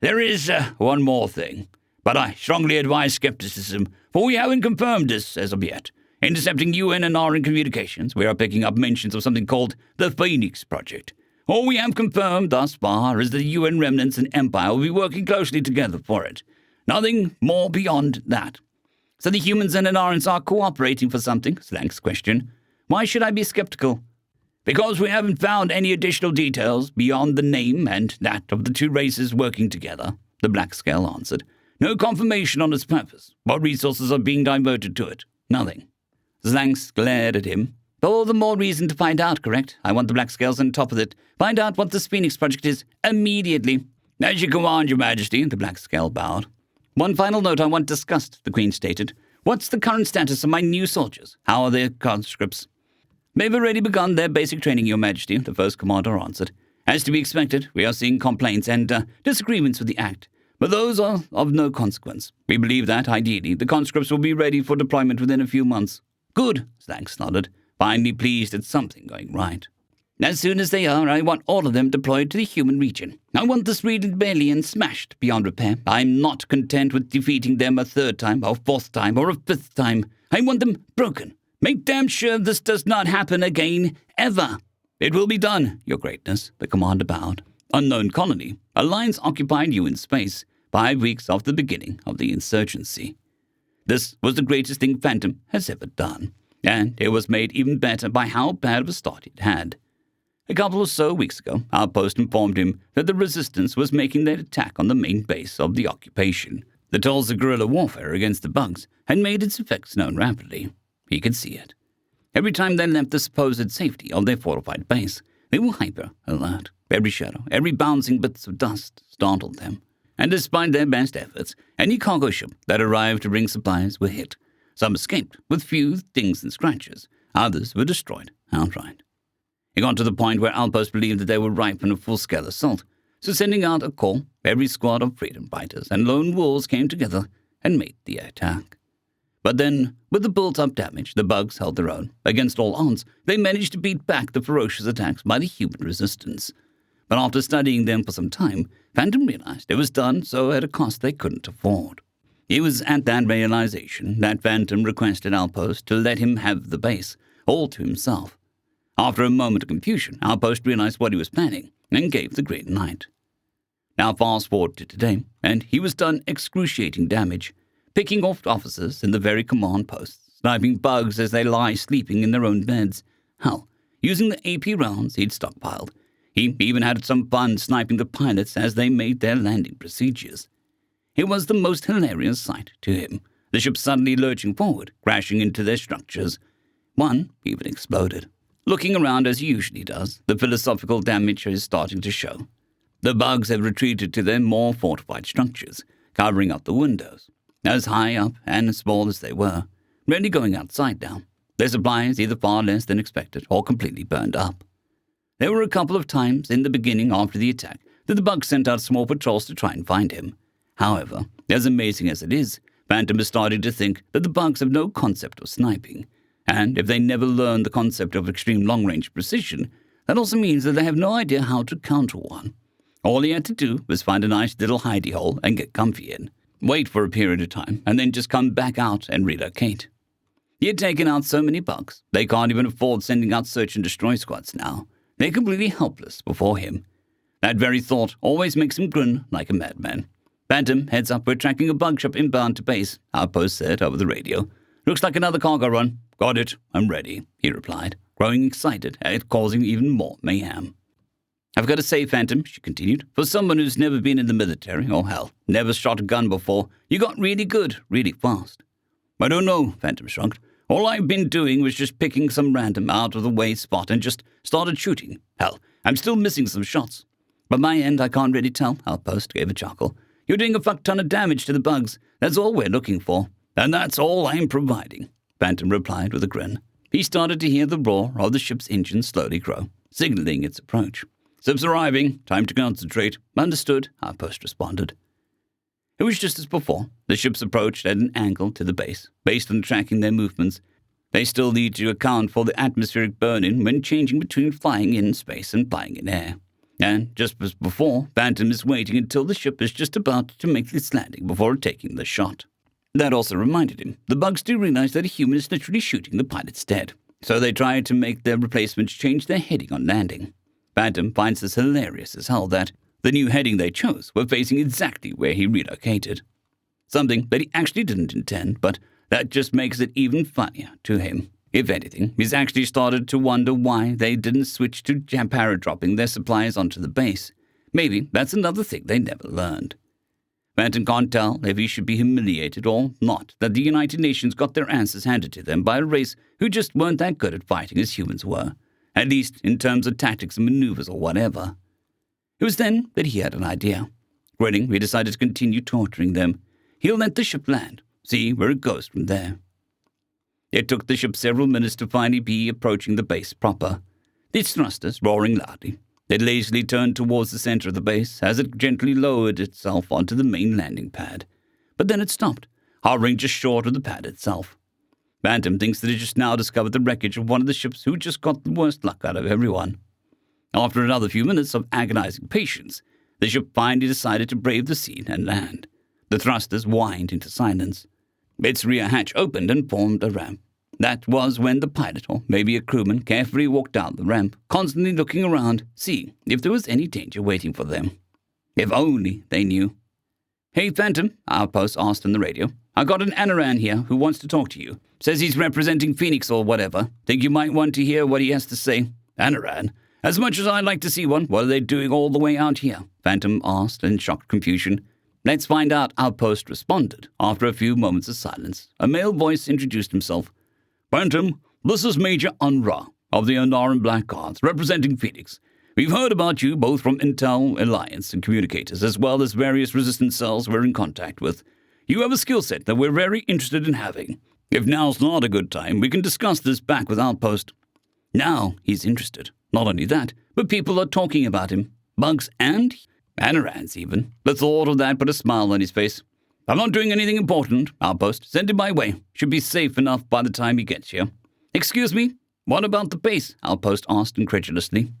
There is one more thing, but I strongly advise skepticism, for we haven't confirmed this as of yet. Intercepting UN and Narran communications, we are picking up mentions of something called the Phoenix Project. All we have confirmed thus far is that the UN remnants and Empire will be working closely together for it. Nothing more beyond that. So the humans and the Narrans are cooperating for something? Slank's question. Why should I be skeptical? Because we haven't found any additional details beyond the name and that of the two races working together, the Black Scale answered. No confirmation on its purpose. What resources are being diverted to it? Nothing. Slanks glared at him. All the more reason to find out, correct? I want the Black Scales on top of it. Find out what the Phoenix Project is immediately. As you command, Your Majesty, the Black Scale bowed. One final note I want discussed, the Queen stated. What's the current status of my new soldiers? How are their conscripts? They've already begun their basic training, Your Majesty, the first commander answered. As to be expected, we are seeing complaints and disagreements with the Act, but those are of no consequence. We believe that, ideally, the conscripts will be ready for deployment within a few months. Good, Slanks nodded, finally pleased at something going right. As soon as they are, I want all of them deployed to the human region. I want this rebellion smashed beyond repair. I'm not content with defeating them a third time, or fourth time, or a fifth time. I want them broken. Make damn sure this does not happen again, ever. It will be done, Your Greatness, the commander bowed. Unknown colony, Alliance occupied you in space 5 weeks after the beginning of the insurgency. This was the greatest thing Phantom has ever done, and it was made even better by how bad of a start it had. A couple or so weeks ago, our post informed him that the resistance was making their attack on the main base of the occupation. The tools of guerrilla warfare against the bugs had made its effects known rapidly. He could see it. Every time they left the supposed safety of their fortified base, they were hyper-alert. Every shadow, every bouncing bits of dust startled them. And despite their best efforts, any cargo ship that arrived to bring supplies were hit. Some escaped with few dings and scratches. Others were destroyed outright. It got to the point where Outpost believed that they were ripe for a full-scale assault. So sending out a call, every squad of freedom fighters and lone wolves came together and made the attack. But then, with the built-up damage, the bugs held their own. Against all odds, they managed to beat back the ferocious attacks by the human resistance. But after studying them for some time, Phantom realized it was done so at a cost they couldn't afford. It was at that realization that Phantom requested Outpost to let him have the base, all to himself. After a moment of confusion, Outpost realized what he was planning and gave the green light. Now fast forward to today, and he was done excruciating damage, picking off officers in the very command posts, sniping bugs as they lie sleeping in their own beds. Hell, using the AP rounds he'd stockpiled. He even had some fun sniping the pilots as they made their landing procedures. It was the most hilarious sight to him, the ship suddenly lurching forward, crashing into their structures. One even exploded. Looking around as he usually does, the philosophical damage is starting to show. The bugs have retreated to their more fortified structures, covering up the windows, as high up and small as they were, rarely going outside now. Their supplies either far less than expected or completely burned up. There were a couple of times in the beginning after the attack that the bugs sent out small patrols to try and find him. However, as amazing as it is, Phantom is starting to think that the bugs have no concept of sniping, and if they never learn the concept of extreme long-range precision, that also means that they have no idea how to counter one. All he had to do was find a nice little hidey hole and get comfy in, wait for a period of time, and then just come back out and relocate. He had taken out so many bugs, they can't even afford sending out search and destroy squads now. They're completely helpless before him. That very thought always makes him grin like a madman. Phantom, heads up, we're tracking a bug ship inbound to base, Outpost said over the radio. Looks like another cargo run. Got it, I'm ready, he replied, growing excited at causing even more mayhem. I've got to say, Phantom, she continued, for someone who's never been in the military, or hell, never shot a gun before, you got really good, really fast. I don't know, Phantom shrugged. All I've been doing was just picking some random out-of-the-way spot and just started shooting. Hell, I'm still missing some shots. But my end, I can't really tell, Outpost gave a chuckle. You're doing a fuck ton of damage to the bugs. That's all we're looking for. And that's all I'm providing, Phantom replied with a grin. He started to hear the roar of the ship's engine slowly grow, signaling its approach. Ship's arriving. Time to concentrate. Understood, Outpost responded. It was just as before. The ships approached at an angle to the base. Based on tracking their movements, they still need to account for the atmospheric burn-in when changing between flying in space and flying in air. And just as before, Phantom is waiting until the ship is just about to make its landing before taking the shot. That also reminded him. The bugs do realize that a human is literally shooting the pilots dead. So they try to make their replacements change their heading on landing. Phantom finds this hilarious as hell that the new heading they chose were facing exactly where he relocated. Something that he actually didn't intend, but that just makes it even funnier to him. If anything, he's actually started to wonder why they didn't switch to paradropping their supplies onto the base. Maybe that's another thing they never learned. Phantom can't tell if he should be humiliated or not that the United Nations got their answers handed to them by a race who just weren't that good at fighting as humans were, at least in terms of tactics and maneuvers or whatever. It was then that he had an idea. Grinning, he decided to continue torturing them. He'll let the ship land, see where it goes from there. It took the ship several minutes to finally be approaching the base proper. Its thrusters roaring loudly. It lazily turned towards the center of the base as it gently lowered itself onto the main landing pad. But then it stopped, hovering just short of the pad itself. Phantom thinks that it just now discovered the wreckage of one of the ships who just got the worst luck out of everyone. After another few minutes of agonizing patience, the ship finally decided to brave the scene and land. The thrusters whined into silence. Its rear hatch opened and formed a ramp. That was when the pilot, or maybe a crewman, carefully walked down the ramp, constantly looking around, seeing if there was any danger waiting for them. If only they knew. Hey, Phantom, Outpost asked on the radio. I got an Anoran here who wants to talk to you. Says he's representing Phoenix or whatever. Think you might want to hear what he has to say. Anoran? As much as I'd like to see one, what are they doing all the way out here? Phantom asked in shocked confusion. Let's find out, Outpost responded. After a few moments of silence, a male voice introduced himself. Phantom, this is Major Unra of the Onaran Black Guards, representing Phoenix. We've heard about you both from Intel, Alliance, and Communicators, as well as various resistance cells we're in contact with. You have a skill set that we're very interested in having. If now's not a good time, we can discuss this back with Outpost. Now he's interested. Not only that, but people are talking about him. Bugs and Anorans even. The thought of that put a smile on his face. I'm not doing anything important, Outpost. Send him my way. Should be safe enough by the time he gets here. Excuse me? What about the base? Outpost asked incredulously.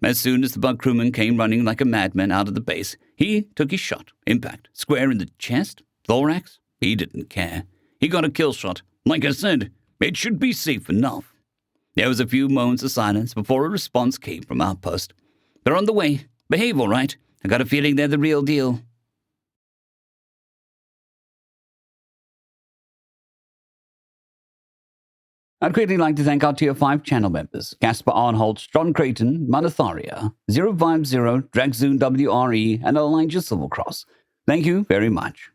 As soon as the bug crewman came running like a madman out of the base, he took his shot. Impact. Square in the chest? Thorax? He didn't care. He got a kill shot. Like I said, it should be safe enough. There was a few moments of silence before a response came from Outpost. They're on the way. Behave all right. I got a feeling they're the real deal. I'd greatly like to thank our Tier 5 channel members, Casper Arnholtz, John Creighton, Manatharia, 050, Dragzoon WRE, and Elijah Silvercross. Thank you very much.